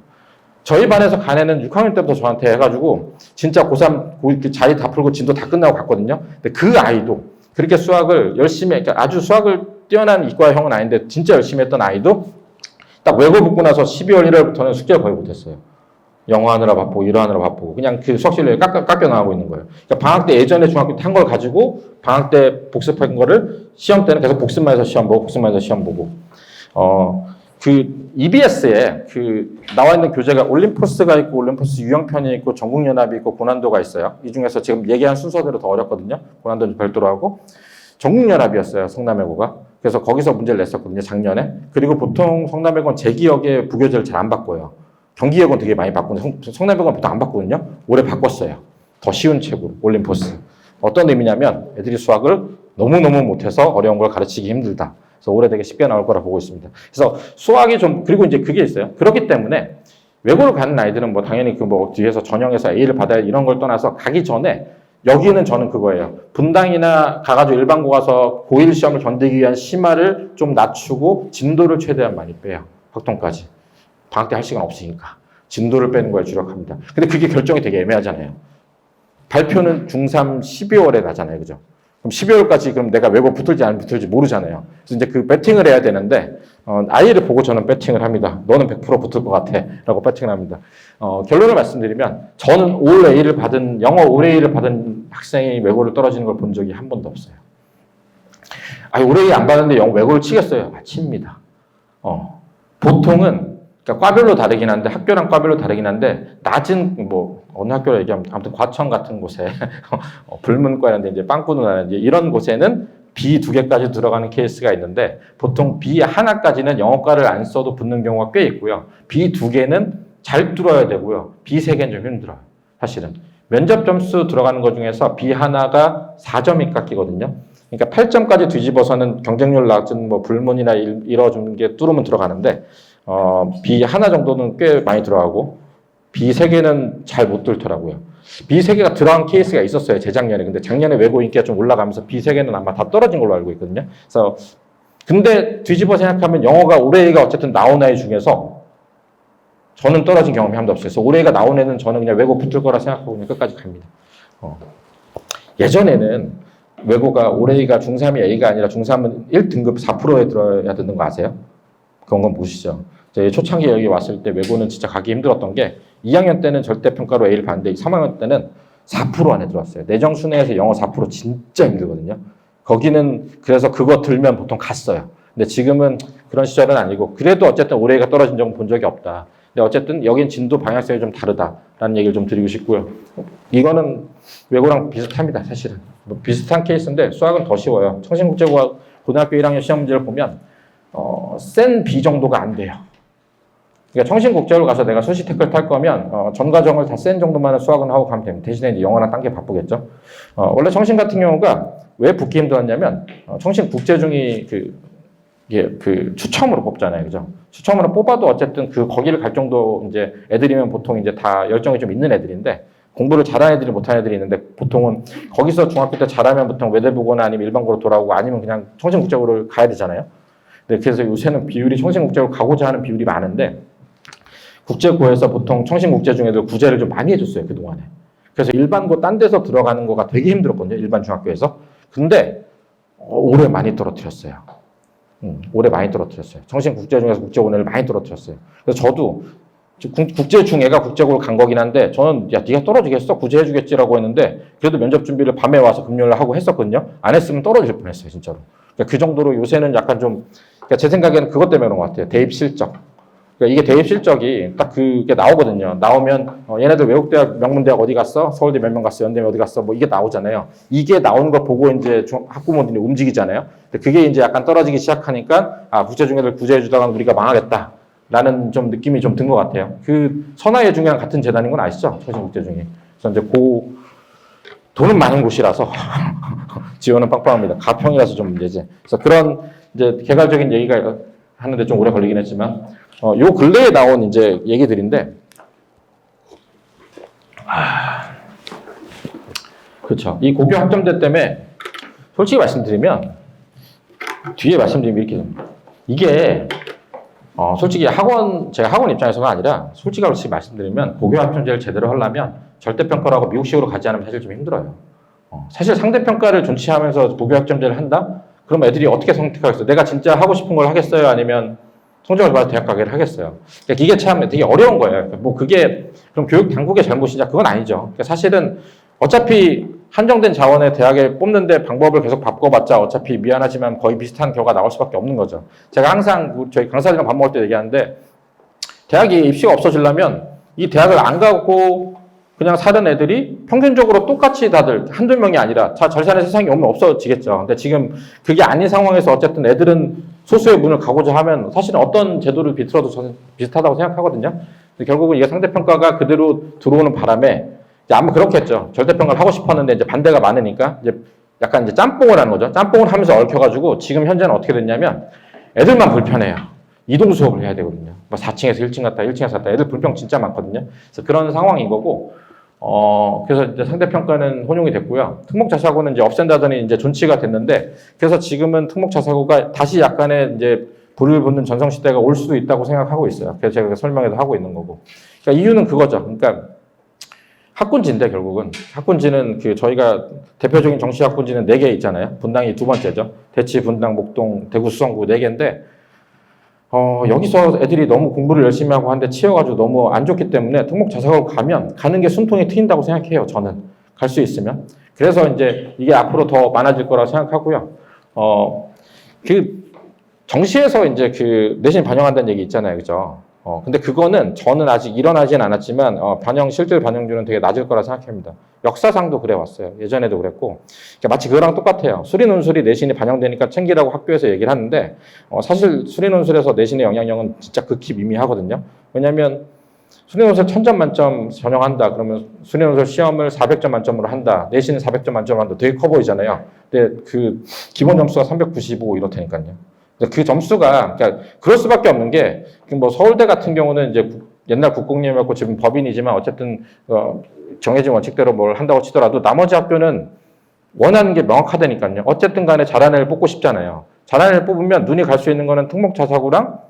저희 반에서 간 애는 6학년 때부터 저한테 해가지고 진짜 고3 자리 다 풀고 진도 다 끝나고 갔거든요. 근데 그 아이도 그렇게 수학을 열심히, 그러니까 아주 수학을 뛰어난 이과형은 아닌데 진짜 열심히 했던 아이도 딱 외고 붙고 나서 12월 1월부터는 숙제를 거의 못했어요. 영어 하느라 바쁘고 일어 하느라 바쁘고 그냥 그 수학 실력이 깎여 나가고 있는 거예요. 그러니까 방학 때 예전에 중학교 때 한 걸 가지고 방학 때 복습한 거를 시험 때는 계속 복습만 해서 시험 보고 복습만 해서 시험 보고 그 EBS에 그 나와 있는 교재가 올림포스가 있고 올림포스 유형편이 있고 전국연합이 있고 고난도가 있어요. 이 중에서 지금 얘기한 순서대로 더 어렵거든요. 고난도는 별도로 하고 전국연합이었어요. 성남외고가. 그래서 거기서 문제를 냈었거든요. 작년에. 그리고 보통 성남외고는 제 기억에 부교재를 잘 안 바꿔요. 경기외고는 되게 많이 바꾸는데 성남외고는 보통 안 바꾸거든요. 올해 바꿨어요. 더 쉬운 책으로 올림포스. 어떤 의미냐면 애들이 수학을 너무너무 못해서 어려운 걸 가르치기 힘들다. 그래서 올해 되게 쉽게 나올 거라 보고 있습니다. 그래서 수학이 좀, 그리고 이제 그게 있어요. 그렇기 때문에 외고를 가는 아이들은 뭐 당연히 그 뭐 뒤에서 전형에서 A를 받아야 이런 걸 떠나서 가기 전에 여기는 저는 그거예요. 분당이나 가가지고 일반고 가서 고1 시험을 견디기 위한 심화를 좀 낮추고 진도를 최대한 많이 빼요. 학통까지. 방학 때 할 시간 없으니까. 진도를 빼는 거에 주력합니다. 근데 그게 결정이 되게 애매하잖아요. 발표는 중3 12월에 나잖아요. 그죠? 그럼 12월까지 그럼 내가 외고 붙을지 안 붙을지 모르잖아요. 그래서 이제 그 배팅을 해야 되는데, 아이를 보고 저는 배팅을 합니다. 너는 100% 붙을 것 같아. 라고 배팅을 합니다. 결론을 말씀드리면, 저는 올 A를 받은, 영어 올 A를 받은 학생이 외고를 떨어지는 걸 본 적이 한 번도 없어요. 올 A 안 받는데 영어 외고를 치겠어요? 칩니다. 보통은, 그러니까 과별로 다르긴 한데, 학교랑 과별로 다르긴 한데, 낮은, 뭐, 어느 학교로 얘기하면, 아무튼 과천 같은 곳에, 불문과라든지, 이제 빵꾸누라든지, 이런 곳에는 B 2개까지 들어가는 케이스가 있는데, 보통 B 하나까지는 영어과를 안 써도 붙는 경우가 꽤 있고요. B 2개는 잘 뚫어야 되고요. B 3개는 좀 힘들어요. 사실은. 면접 점수 들어가는 것 중에서 B 하나가 4점이 깎이거든요. 그러니까 8점까지 뒤집어서는 경쟁률 낮은 뭐 불문이나 이뤄주는 게 뚫으면 들어가는데, B 하나 정도는 꽤 많이 들어가고 B 3개는 잘 못 뚫더라고요. B 3개가 들어간 케이스가 있었어요. 재작년에. 근데 작년에 외고 인기가 좀 올라가면서 B 3개는 아마 다 떨어진 걸로 알고 있거든요. 그래서 근데 뒤집어 생각하면 영어가 올해가 어쨌든 나온 아이 중에서 저는 떨어진 경험이 한 번도 없어요. 그래서 올해가 나온 애는 저는 그냥 외고 붙을 거라 생각하고 그냥 끝까지 갑니다. 예전에는 외고가 올해가 중3이 A가 아니라 중3은 1등급 4%에 들어야 되는 거 아세요? 그런 건 모르시죠? 제 초창기 여기 왔을 때 외고는 진짜 가기 힘들었던 게 2학년 때는 절대평가로 A를 봤는데 3학년 때는 4% 안에 들어왔어요. 내정순회에서 영어 4% 진짜 힘들거든요. 거기는 그래서 그거 들면 보통 갔어요. 근데 지금은 그런 시절은 아니고 그래도 어쨌든 올해가 떨어진 적은 본 적이 없다. 근데 어쨌든 여긴 진도 방향성이 좀 다르다라는 얘기를 좀 드리고 싶고요. 이거는 외고랑 비슷합니다. 사실은. 뭐 비슷한 케이스인데 수학은 더 쉬워요. 청신국제고가 고등학교 1학년 시험 문제를 보면 센 B 정도가 안 돼요. 그러니까 청신국제로 가서 내가 수시 태클 탈 거면 전 과정을 다 센 정도만은 수학은 하고 가면 됩니다. 대신에 이제 영어랑 딴 게 바쁘겠죠. 원래 청신 같은 경우가 왜 붙기 힘들었냐면 청신국제중이 그 추첨으로 뽑잖아요, 그죠? 추첨으로 뽑아도 어쨌든 그 거기를 갈 정도 이제 애들이면 보통 이제 다 열정이 좀 있는 애들인데 공부를 잘하는 애들이 못하는 애들이 있는데 보통은 거기서 중학교 때 잘하면 보통 외대보거나 아니면 일반고로 돌아오고 아니면 그냥 청신국제고를 가야 되잖아요. 네, 그래서 요새는 비율이 청신국제고 가고자 하는 비율이 많은데 국제고에서 보통 청신국제중 애들 구제를 좀 많이 해줬어요, 그동안에. 그래서 일반고 딴 데서 들어가는 거가 되게 힘들었거든요, 일반 중학교에서. 근데 올해 많이 떨어뜨렸어요. 올해 많이 떨어뜨렸어요. 청신국제중에서 국제고를 많이 떨어뜨렸어요. 그래서 저도 국제중애가 국제고를 간 거긴 한데 저는 야 네가 떨어지겠어? 구제해주겠지라고 했는데 그래도 면접 준비를 밤에 와서 금요일 하고 했었거든요. 안 했으면 떨어질 뻔했어요, 진짜로. 그러니까 그 정도로 요새는 약간 좀 그러니까 제 생각에는 그것 때문에 그런 것 같아요. 대입 실적. 그러니까 이게 대입 실적이 딱 그게 나오거든요. 나오면 얘네들 외국대학 명문대학 어디 갔어? 서울대 몇 명 갔어? 연대 어디 갔어? 뭐 이게 나오잖아요. 이게 나오는 거 보고 이제 학부모들이 움직이잖아요. 근데 그게 이제 약간 떨어지기 시작하니까 국제중애를 구제해주다가 우리가 망하겠다라는 좀 느낌이 좀 든 것 같아요. 그 선화의 중이랑 같은 재단인 건 아시죠? 청신국제중애. 그래서 이제 돈은 많은 곳이라서 지원은 빵빵합니다. 가평이라서 좀 문제지. 그래서 그런 이제 개괄적인 얘기가 하는데 좀 오래 걸리긴 했지만, 요 근래에 나온 이제 얘기들인데, 그렇죠. 이 고교 학점제 때문에 솔직히 말씀드리면 뒤에 말씀드리면 이렇게 됩니다. 이게 솔직히 제가 학원 입장에서가 아니라 솔직히 말씀드리면 고교 학점제를 제대로 하려면 절대평가라고 미국식으로 가지 않으면 사실 좀 힘들어요. 사실 상대평가를 존치하면서 고교 학점제를 한다? 그럼 애들이 어떻게 선택하겠어요? 내가 진짜 하고 싶은 걸 하겠어요? 아니면 성적을 봐서 대학 가기를 하겠어요? 그러니까 이게 참 되게 어려운 거예요. 뭐 그게 그럼 교육 당국의 잘못이냐? 그건 아니죠. 그러니까 사실은 어차피 한정된 자원의 대학에 뽑는데 방법을 계속 바꿔봤자 어차피 미안하지만 거의 비슷한 결과가 나올 수밖에 없는 거죠. 제가 항상 저희 강사들이랑 밥 먹을 때 얘기하는데 대학이 입시가 없어지려면 이 대학을 안 가고 그냥 사는 애들이 평균적으로 똑같이 다들 한두 명이 아니라 잘 사는 세상이 오면 없어지겠죠. 근데 지금 그게 아닌 상황에서 어쨌든 애들은 소수의 문을 가고자 하면 사실은 어떤 제도를 비틀어도 저는 비슷하다고 생각하거든요. 근데 결국은 이게 상대평가가 그대로 들어오는 바람에 이제 아마 그렇겠죠. 절대평가를 하고 싶었는데 이제 반대가 많으니까 이제 약간 이제 짬뽕을 하는 거죠. 짬뽕을 하면서 얽혀가지고 지금 현재는 어떻게 됐냐면 애들만 불편해요. 이동 수업을 해야 되거든요. 뭐 4층에서 1층 갔다 1층에서 갔다 애들 불평 진짜 많거든요. 그래서 그런 상황인 거고 그래서 이제 상대평가는 혼용이 됐고요. 특목자사고는 이제 없앤다더니 이제 존치가 됐는데 그래서 지금은 특목자사고가 다시 약간의 이제 불을 붙는 전성시대가 올 수도 있다고 생각하고 있어요. 그래서 제가 설명해도 하고 있는 거고. 그러니까 이유는 그거죠. 그러니까 학군지인데 결국은 학군지는 그 저희가 대표적인 정시 학군지는 4개 있잖아요. 분당이 두 번째죠. 대치, 분당, 목동, 대구, 수성구 4개인데 여기서 애들이 너무 공부를 열심히 하고 한데 치여가지고 너무 안 좋기 때문에 특목자사고 가는 게 숨통이 트인다고 생각해요. 저는 갈 수 있으면. 그래서 이제 이게 앞으로 더 많아질 거라고 생각하고요. 그 정시에서 이제 그 내신 반영한다는 얘기 있잖아요, 그죠? 근데 그거는 저는 아직 일어나진 않았지만 실질 반영률은 되게 낮을 거라 생각합니다. 역사상도 그래 왔어요. 예전에도 그랬고 그러니까 마치 그거랑 똑같아요. 수리논술이 내신이 반영되니까 챙기라고 학교에서 얘기를 하는데 사실 수리논술에서 내신의 영향력은 진짜 극히 미미하거든요. 왜냐하면 수리논술 1000점 만점 전형한다. 그러면 수리논술 시험을 400점 만점으로 한다. 내신은 400점 만점으로 한다. 되게 커 보이잖아요. 근데 그 기본 점수가 395 이렇다니까요. 그 점수가, 그러니까 그럴 수밖에 없는 게, 뭐 서울대 같은 경우는 이제 옛날 국공립이었고 지금 법인이지만 어쨌든 정해진 원칙대로 뭘 한다고 치더라도 나머지 학교는 원하는 게 명확하다니까요. 어쨌든 간에 잘하는 애를 뽑고 싶잖아요. 잘하는 애를 뽑으면 눈이 갈 수 있는 거는 특목자사고랑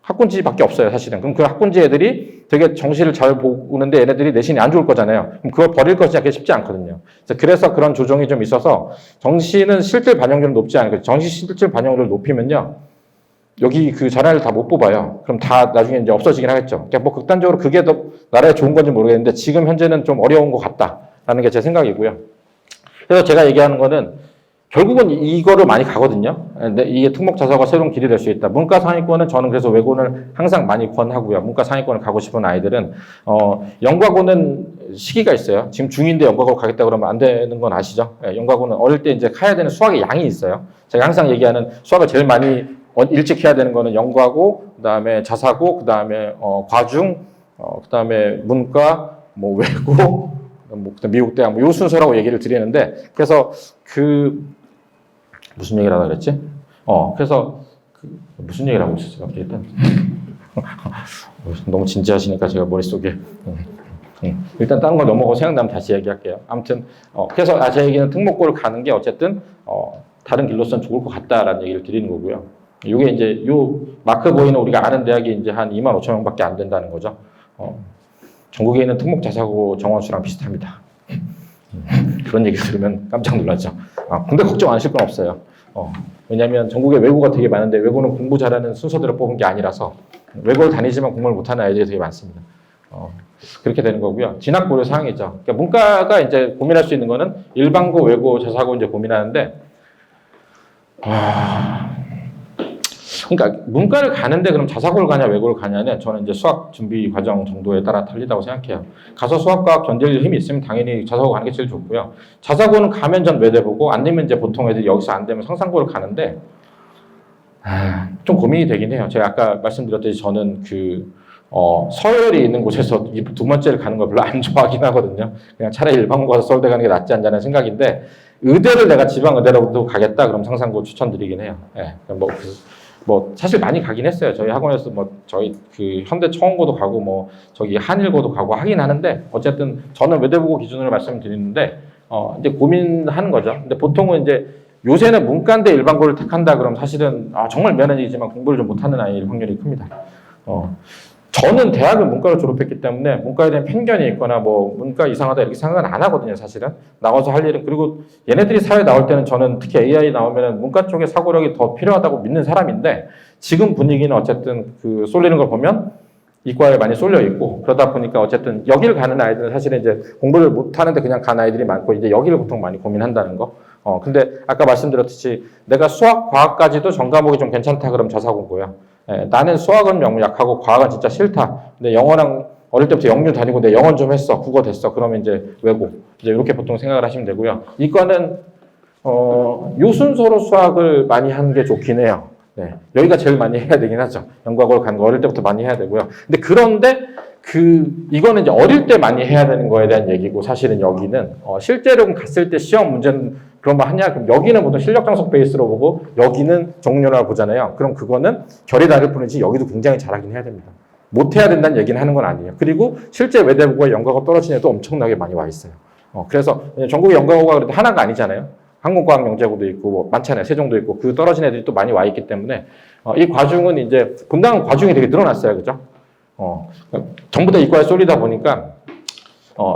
학군지밖에 없어요, 사실은. 그럼 그 학군지 애들이 되게 정시를 잘 보는데 얘네들이 내신이 안 좋을 거잖아요. 그럼 그걸 버릴 것이 쉽지 않거든요. 그래서 그런 조정이 좀 있어서 정시는 실질 반영률은 높지 않아요. 정시 실질 반영률을 높이면요. 여기 그 잘하는 애를 다 못 뽑아요. 그럼 다 나중에 이제 없어지긴 하겠죠. 그러니까 뭐 극단적으로 그게 더 나라에 좋은 건지 모르겠는데 지금 현재는 좀 어려운 것 같다라는 게 제 생각이고요. 그래서 제가 얘기하는 거는 결국은 이거를 많이 가거든요. 근데 이게 특목자사고가 새로운 길이 될 수 있다. 문과 상위권은 저는 그래서 외고는 항상 많이 권하고요. 문과 상위권을 가고 싶은 아이들은 연과고는 시기가 있어요. 지금 중2인데 연과고 가겠다 그러면 안 되는 건 아시죠? 연과고는 어릴 때 이제 가야 되는 수학의 양이 있어요. 제가 항상 얘기하는 수학을 제일 많이 일찍 해야 되는 거는 연과고, 그다음에 자사고, 그다음에 과중, 그다음에 문과, 뭐 외고, 뭐 미국대학 요 순서라고 얘기를 드리는데 그래서 무슨 얘기를 하다 그랬지? 그래서 무슨 얘기를 하고 있었어요? 일단 너무 진지하시니까 제가 머릿속에 일단 다른 거 넘어가고 생각나면 다시 얘기할게요. 아무튼 그래서 제 얘기는 특목고를 가는 게 어쨌든 다른 길로서는 좋을 것 같다라는 얘기를 드리는 거고요. 이게 이제 요 마크 보이는 우리가 아는 대학이 이제 한 25,000명밖에 안 된다는 거죠. 전국에 있는 특목자사고 정원수랑 비슷합니다. 그런 얘기 들으면 깜짝 놀라죠. 근데 걱정 안 하실 건 없어요. 왜냐하면 전국에 외고가 되게 많은데 외고는 공부 잘하는 순서대로 뽑은 게 아니라서 외고를 다니지만 공부를 못하는 아이들이 되게 많습니다. 그렇게 되는 거고요. 진학 고려 사항이죠. 그러니까 문과가 이제 고민할 수 있는 거는 일반고, 외고, 자사고 이제 고민하는데 그러니까 문과를 가는데 그럼 자사고를 가냐 외고를 가냐는 저는 이제 수학 준비 과정 정도에 따라 틀리다고 생각해요. 가서 수학과학 견딜 힘이 있으면 당연히 자사고 가는 게 제일 좋고요. 자사고는 가면 전 외대보고 안 되면 이제 보통 애들이 여기서 안 되면 상상고를 가는데 좀 고민이 되긴 해요. 제가 아까 말씀드렸듯이 저는 서열이 있는 곳에서 이 두 번째를 가는 걸 별로 안 좋아하긴 하거든요. 그냥 차라리 일반고 가서 서울대 가는 게 낫지 않냐는 생각인데 의대를 내가 지방 의대로도 가겠다 그럼 상상고 추천드리긴 해요. 뭐 사실 많이 가긴 했어요. 저희 학원에서 뭐 저희 현대 청원고도 가고 뭐 저기 한일고도 가고 하긴 하는데 어쨌든 저는 외대보고 기준으로 말씀드리는데 이제 고민하는 거죠. 근데 보통은 이제 요새는 문과인데 일반고를 택한다 그러면 사실은 정말 미안한 얘기지만 공부를 좀 못하는 아이일 확률이 큽니다. 저는 대학을 문과로 졸업했기 때문에 문과에 대한 편견이 있거나 뭐 문과 이상하다 이렇게 생각은 안 하거든요, 사실은. 나와서 할 일은. 그리고 얘네들이 사회 나올 때는 저는 특히 AI 나오면 문과 쪽의 사고력이 더 필요하다고 믿는 사람인데 지금 분위기는 어쨌든 쏠리는 걸 보면 이과에 많이 쏠려 있고 그러다 보니까 어쨌든 여기를 가는 아이들은 사실은 이제 공부를 못 하는데 그냥 간 아이들이 많고 이제 여기를 보통 많이 고민한다는 거. 근데 아까 말씀드렸듯이 내가 수학, 과학까지도 전 과목이 좀 괜찮다 그러면 저사공고야. 나는 수학은 너무 약하고 과학은 진짜 싫다. 근데 영어랑 어릴 때부터 영유 다니고 내 영어 좀 했어. 국어 됐어. 그러면 이제 외고. 이제 이렇게 보통 생각을 하시면 되고요. 이과는 요 순서로 수학을 많이 하는 게 좋긴 해요. 네. 여기가 제일 많이 해야 되긴 하죠. 연구학을 간 거 어릴 때부터 많이 해야 되고요. 근데 그런데 이거는 이제 어릴 때 많이 해야 되는 거에 대한 얘기고 사실은 여기는 실제로 갔을 때 시험 문제는 그런 거 하냐? 그럼 여기는 보통 실력 장석 베이스로 보고 여기는 정렬을 보잖아요. 그럼 그거는 결이 다를 뿐이지 여기도 굉장히 잘하긴 해야 됩니다. 못 해야 된다는 얘기는 하는 건 아니에요. 그리고 실제 외대부고에 연구가 떨어진 애도 엄청나게 많이 와 있어요. 그래서 전국의 연구가 그래도 하나가 아니잖아요. 항공과학영재고도 있고 뭐 많잖아요. 세종도 있고 그 떨어진 애들이 또 많이 와 있기 때문에 이 과중은 이제 분당 과중이 되게 늘어났어요. 그죠? 전부 다 이과에 쏠리다 보니까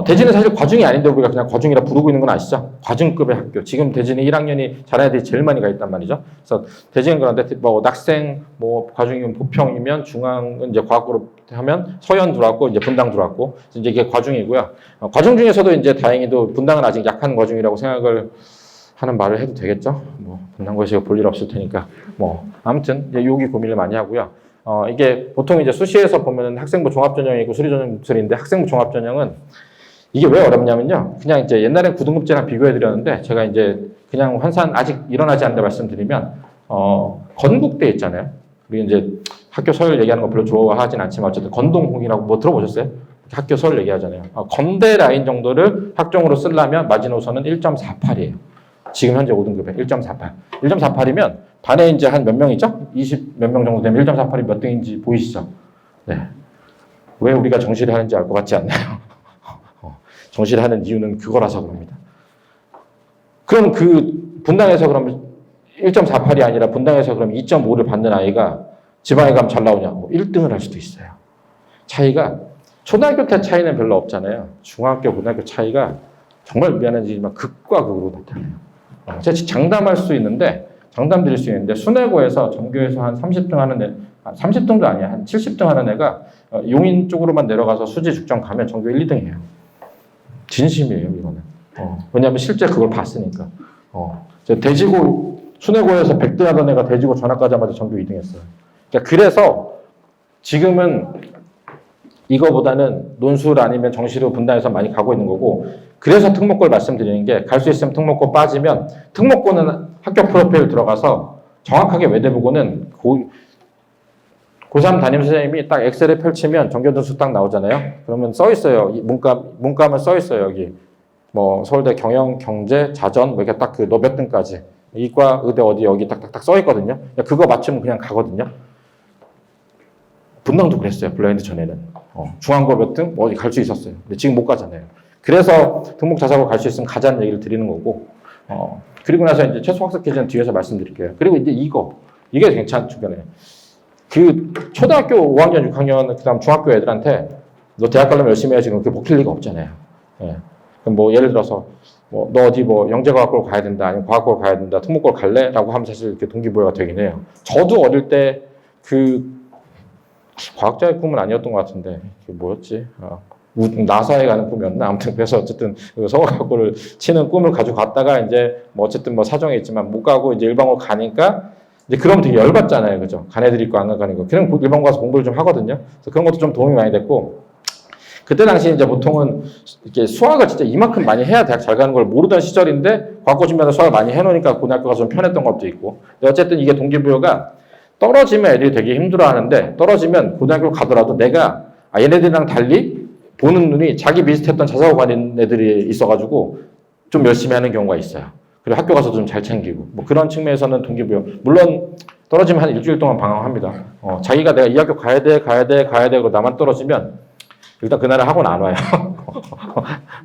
대진은 사실 과중이 아닌데 우리가 그냥 과중이라 부르고 있는 건 아시죠? 과중급의 학교. 지금 대진이 1학년이 잘하는 애들이 제일 많이 가 있단 말이죠. 그래서 대진은 그런데 뭐 낙생, 뭐 과중이면 보평이면 중앙은 이제 과학으로 하면 서현 들어왔고 이제 분당 들어왔고 이제 이게 과중이고요. 과중 중에서도 이제 다행히도 분당은 아직 약한 과중이라고 생각을 하는 말을 해도 되겠죠? 뭐 분당고시가 볼 일 없을 테니까 뭐 아무튼 이제 여기 고민을 많이 하고요. 이게 보통 이제 수시에서 보면 학생부 종합전형이 있고 수리전형들인데 학생부 종합전형은 이게 왜 어렵냐면요. 그냥 이제 옛날엔 9등급제랑 비교해 드렸는데 제가 이제 그냥 환산 아직 일어나지 않는데 말씀드리면 건국대 있잖아요. 우리 이제 학교 서열 얘기하는 거 별로 좋아하진 않지만 어쨌든 건동홍이라고 뭐 들어보셨어요? 학교 서열 얘기하잖아요. 건대 라인 정도를 학종으로 쓰려면 마지노선은 1.48이에요. 지금 현재 5등급에 1.48. 1.48이면 반에 이제 한 몇 명이죠? 20 몇 명 정도 되면 1.48이 몇 등인지 보이시죠? 네. 왜 우리가 정시를 하는지 알 것 같지 않나요? 정시를 하는 이유는 그거라서 그럽니다. 그럼 그 분당에서 그럼 1.48이 아니라 분당에서 그럼 2.5를 받는 아이가 지방에 가면 잘 나오냐? 뭐 1등을 할 수도 있어요. 차이가 초등학교 때 차이는 별로 없잖아요. 중학교, 고등학교 차이가 정말 미안하지만 극과 극으로 나타나요. 제가 장담할 수 있는데 장담 드릴 수 있는데 순회고에서 전교에서 한 30등 하는 애 30등도 아니야. 한 70등 하는 애가 용인 쪽으로만 내려가서 수지 죽전 가면 전교 1, 2등이에요. 진심이에요, 이거는. 왜냐하면 실제 그걸 봤으니까. 대지고 순회고에서 100등 하던 애가 대지고 전학 가자마자 전교 2등 했어요. 그러니까 그래서 지금은 이거보다는 논술 아니면 정시로 분당해서 많이 가고 있는 거고 그래서 특목고를 말씀드리는 게 갈 수 있으면 특목고 빠지면 특목고는 학교 프로필 들어가서 정확하게 외대부고는 고3 담임 선생님이 딱 엑셀에 펼치면 전교등수 딱 나오잖아요. 그러면 써 있어요. 문과만 써 있어요. 여기 뭐 서울대 경영, 경제, 자전 뭐 이렇게 딱 그 너 몇 등까지 이과, 의대 어디 여기 딱딱딱 써 있거든요. 그거 맞추면 그냥 가거든요. 분당도 그랬어요. 블라인드 전에는 중앙고 몇 등 어디 갈 수 있었어요. 근데 지금 못 가잖아요. 그래서 특목 자사고 갈 수 있으면 가자는 얘기를 드리는 거고 그리고 나서 이제 최소 학습 퀴즈는 뒤에서 말씀드릴게요. 그리고 이제 이게 괜찮죠. 그 초등학교 5학년, 6학년 그다음 중학교 애들한테 너 대학 가려면 열심히 해야지 그럼 그게 먹힐 리가 없잖아요. 예. 그럼 뭐 예를 들어서 뭐 너 어디 뭐 영재과학고로 가야 된다 아니면 과학고로 가야 된다 특목고로 갈래? 라고 하면 사실 이렇게 동기부여가 되긴 해요. 저도 어릴 때 과학자의 꿈은 아니었던 것 같은데 그게 뭐였지? 나사에 가는 꿈이었나? 아무튼 그래서 어쨌든 서울학고를 치는 꿈을 가지고 갔다가 이제 뭐 어쨌든 뭐 사정이 있지만 못 가고 이제 일반고로 가니까 이제 그러면 되게 열받잖아요. 그죠? 간 애들 있고 안 가는 거. 그냥 일반고 가서 공부를 좀 하거든요. 그래서 그런 것도 좀 도움이 많이 됐고 그때 당시 이제 보통은 이렇게 수학을 진짜 이만큼 많이 해야 대학 잘 가는 걸 모르던 시절인데 과학고 준비하다 수학을 많이 해놓으니까 고등학교가 좀 편했던 것도 있고 근데 어쨌든 이게 동기부여가 떨어지면 애들이 되게 힘들어하는데 떨어지면 고등학교 가더라도 내가 얘네들이랑 달리 보는 눈이 자기 비슷했던 자사고 가는 애들이 있어가지고 좀 열심히 하는 경우가 있어요. 그리고 학교 가서도 좀 잘 챙기고 뭐 그런 측면에서는 동기부여. 물론 떨어지면 한 일주일 동안 방황합니다. 자기가 내가 이 학교 가야 돼 그러고 나만 떨어지면 일단 그날은 학원 안 와요.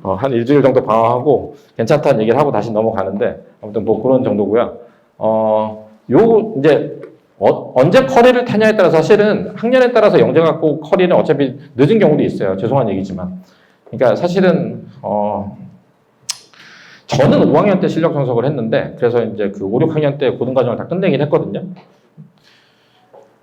한 일주일 정도 방황하고 괜찮다는 얘기를 하고 다시 넘어가는데 아무튼 뭐 그런 정도고요. 이제 언제 커리를 타냐에 따라 사실은 학년에 따라서 영재학고 커리는 어차피 늦은 경우도 있어요. 죄송한 얘기지만. 그러니까 사실은 저는 5학년 때 실력 정석을 했는데 그래서 이제 그 5, 6학년 때 고등과정을 다 끝내긴 했거든요.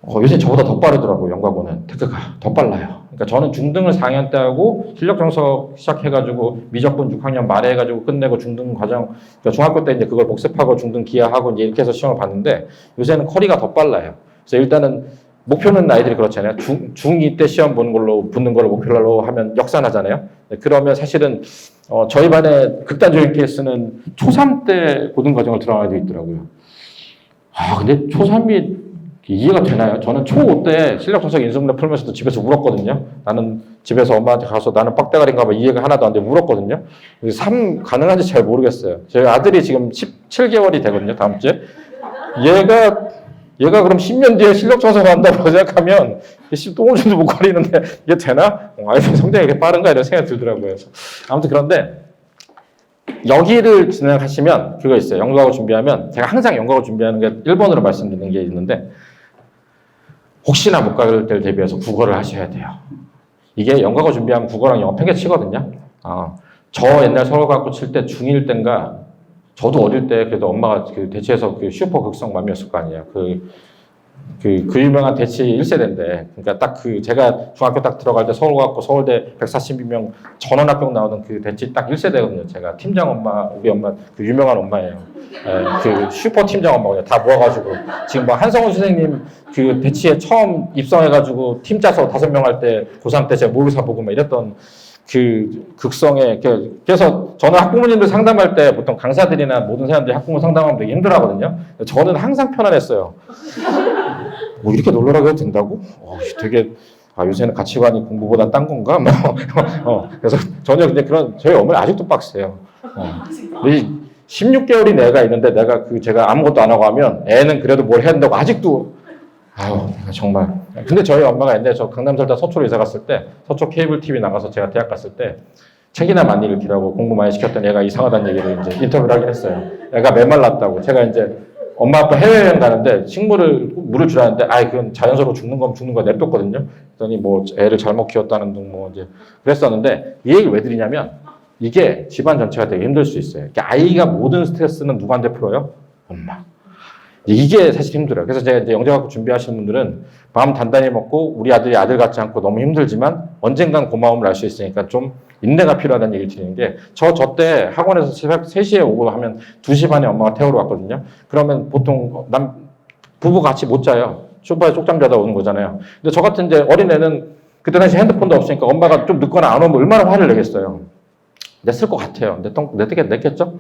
요새 저보다 더 빠르더라고요. 연가고는 테크가 더 빨라요. 그러니까 저는 중등을 4학년 때 하고 실력 정석 시작해가지고 미적분 6학년 말에 해가지고 끝내고 중등 과정, 그러니까 중학교 때 이제 그걸 복습하고 중등 기하하고 이제 이렇게 해서 시험을 봤는데 요새는 커리가 더 빨라요. 그래서 일단은 목표는 아이들이 그렇잖아요. 중2 때 시험 보는 걸로 붙는 걸로 목표로 하면 역산하잖아요. 그러면 사실은 저희 반의 극단적인 케이스는 초3 때 고등과정을 들어가게 돼 있더라고요. 근데 초3이 이해가 되나요? 저는 초5 때 실력 정석 인수분해 풀면서도 집에서 울었거든요. 나는 집에서 엄마한테 가서 나는 빡대가리인가 봐 이해가 하나도 안 돼 울었거든요. 3 가능한지 잘 모르겠어요. 저희 아들이 지금 17개월이 되거든요. 다음 주에. 얘가 그럼 10년 뒤에 실력 정석을 한다고 생각하면 똥을 좀도 못 거리는데 이게 되나? 아이들 성장이 이렇게 빠른가 이런 생각이 들더라고요. 그래서 아무튼 그런데 여기를 진행하시면 그거 있어요. 연구하고 준비하면 제가 항상 연구하고 준비하는 게 1번으로 말씀드리는 게 있는데 혹시나 못 갈 때를 대비해서 국어를 하셔야 돼요. 이게 연구하고 준비하면 국어랑 영어 팽개치거든요. 저 옛날 서울과학고 칠 때 중1 때인가 저도 어릴 때 그래도 엄마가 그 대치에서 그 슈퍼 극성 맘이었을 거 아니에요. 그 유명한 대치 1세대인데, 그러니까 딱 제가 중학교 딱 들어갈 때 서울과학고 서울대 142명 전원합격 나오는 그 대치 딱 1세대거든요. 제가 팀장 엄마, 우리 엄마, 그 유명한 엄마예요. 그 슈퍼 팀장 엄마거든요. 다 모아가지고. 지금 뭐 한성훈 선생님 그 대치에 처음 입성해가지고 팀 짜서 5명 할 때 고3 때 제가 모의고사 보고 막 이랬던 그 극성에, 그래서 저는 학부모님들 상담할 때 보통 강사들이나 모든 사람들이 학부모 상담하면 되게 힘들어 하거든요. 저는 항상 편안했어요. 뭐 이렇게 놀라라고 해도 된다고? 되게 요새는 가치관이 공부보다 딴 건가? 그래서 전혀 근데 저희 어머니 아직도 빡세요. 16개월인 애가 있는데 제가 아무것도 안 하고 하면 애는 그래도 뭘 해야 된다고 아직도 정말. 근데 저희 엄마가 옛날에 저 강남 살다 서초로 이사 갔을 때 서초 케이블 TV 나가서 제가 대학 갔을 때 책이나 많이 읽히라고 공부 많이 시켰던 애가 이상하다는 얘기를 이제 인터뷰를 하긴 했어요. 애가 메말랐다고. 제가 이제 엄마 아빠 해외여행 가는데 물을 주라는데 그건 자연스러워 죽는 거면 죽는 거 냅뒀거든요. 그랬더니 뭐 애를 잘못 키웠다는 등 뭐 이제 그랬었는데 이 얘기를 왜 드리냐면 이게 집안 전체가 되게 힘들 수 있어요. 아이가 모든 스트레스는 누구한테 풀어요? 엄마. 이게 사실 힘들어요. 그래서 제가 이제 영재학교 준비하시는 분들은 마음 단단히 먹고 우리 아들이 아들 같지 않고 너무 힘들지만 언젠간 고마움을 알 수 있으니까 좀 인내가 필요하다는 얘기를 드리는 게 저 때 학원에서 새벽 3시에 오고 하면 2시 반에 엄마가 태우러 왔거든요. 그러면 보통 부부 같이 못 자요. 소파에 쪽잠 자다 오는 거잖아요. 근데 저 같은 이제 어린애는 그때 당시 핸드폰도 없으니까 엄마가 좀 늦거나 안 오면 얼마나 화를 내겠어요. 냈을 것 같아요. 냈겠죠?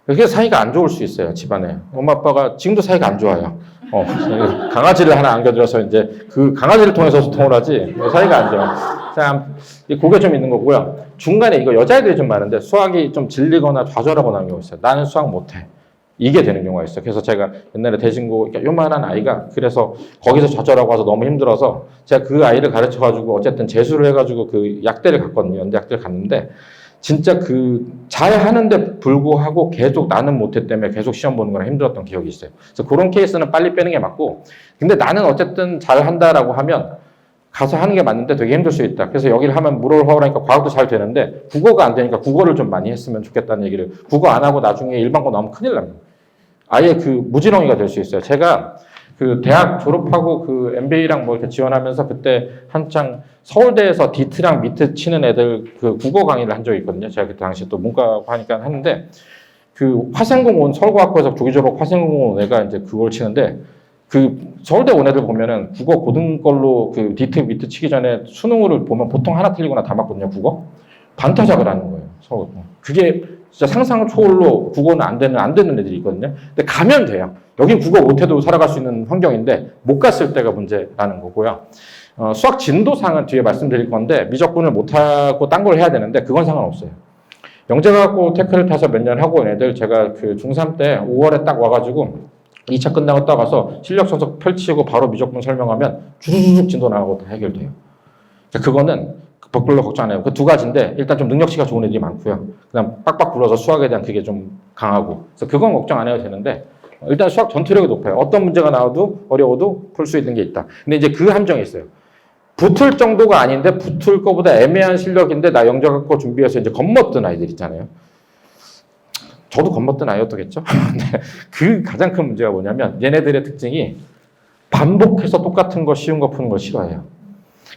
그게 사이가 안 좋을 수 있어요, 집안에. 엄마 아빠가 지금도 사이가 안 좋아요. 강아지를 하나 안겨드려서 이제 그 강아지를 통해서 소통을 하지, 사이가 안 좋아요. 참, 그게 좀 있는 거고요. 중간에 이거 여자애들이 좀 많은데 수학이 좀 질리거나 좌절하거나 하는 경우가 있어요. 나는 수학 못해. 이게 되는 경우가 있어요. 그래서 제가 옛날에 대신고 요만한 아이가 그래서 거기서 좌절하고 와서 너무 힘들어서 제가 그 아이를 가르쳐가지고 어쨌든 재수를 해가지고 그 약대를 갔거든요. 연대 약대를 갔는데 진짜 잘 하는데 불구하고 계속 나는 못해 때문에 계속 시험 보는 거랑 힘들었던 기억이 있어요. 그래서 그런 케이스는 빨리 빼는 게 맞고, 근데 나는 어쨌든 잘 한다라고 하면 가서 하는 게 맞는데 되게 힘들 수 있다. 그래서 여기를 하면 물어를 하니까 과학도 잘 되는데 국어가 안 되니까 국어를 좀 많이 했으면 좋겠다는 얘기를, 국어 안 하고 나중에 일반고 나오면 큰일 납니다. 아예 무지렁이가 될 수 있어요. 제가 대학 졸업하고 MBA랑 뭐 이렇게 지원하면서 그때 한창 서울대에서 디트랑 미트 치는 애들 국어 강의를 한 적이 있거든요. 제가 그때 당시 또 문과고 하니까 했는데 화생공 온 서울과학고에서 조기 졸업 화생공 온 애가 이제 그걸 치는데 서울대 온 애들 보면은 국어 고등 걸로 디트 미트 치기 전에 수능을 보면 보통 하나 틀리거나 다 맞거든요. 국어 반타작을 하는 거예요. 서울. 그게 진짜 상상 초월로 국어는 안 되는 애들이 있거든요. 근데 가면 돼요. 여긴 국어 못해도 살아갈 수 있는 환경인데 못 갔을 때가 문제라는 거고요. 수학 진도상은 뒤에 말씀드릴 건데 미적분을 못하고 딴 걸 해야 되는데 그건 상관없어요. 영재과학고 테크를 타서 몇 년 하고 온 애들 제가 중3 때 5월에 딱 와가지고 2차 끝나고 딱 와서 실력 전속 펼치고 바로 미적분 설명하면 주르륵 진도 나가고 다 해결돼요. 그거는 별로 걱정 안 해요. 그 두 가지인데 일단 좀 능력치가 좋은 애들이 많고요. 그다음 빡빡 굴어서 수학에 대한 그게 좀 강하고. 그래서 그건 걱정 안 해도 되는데 일단 수학 전투력이 높아요. 어떤 문제가 나와도 어려워도 풀 수 있는 게 있다. 근데 이제 그 함정이 있어요. 붙을 정도가 아닌데 붙을 거보다 애매한 실력인데 나 영재학고 준비해서 이제 겁먹던 아이들 있잖아요. 저도 겁먹던 아이였겠죠. 근데 가장 큰 문제가 뭐냐면 얘네들의 특징이 반복해서 똑같은 거 쉬운 거 푸는 걸 싫어해요.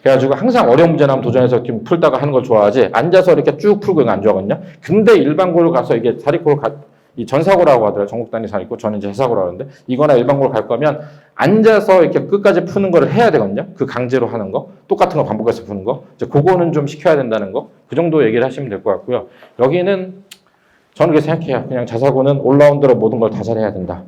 그래가지고 항상 어려운 문제 나오면 도전해서 좀 풀다가 하는 걸 좋아하지 앉아서 이렇게 쭉 풀고 이거 안 좋아하거든요. 근데 일반고를 가서 이게 사립고를 이 전사고라고 하더라고요. 전국 단위 사립고 저는 이제 해사고라고 하는데 이거나 일반고를 갈 거면 앉아서 이렇게 끝까지 푸는 거를 해야 되거든요. 그 강제로 하는 거 똑같은 거 반복해서 푸는 거 이제 그거는 좀 시켜야 된다는 거 그 정도 얘기를 하시면 될 것 같고요. 여기는 저는 그렇게 생각해요. 그냥 자사고는 올라운드로 모든 걸 다 잘해야 된다.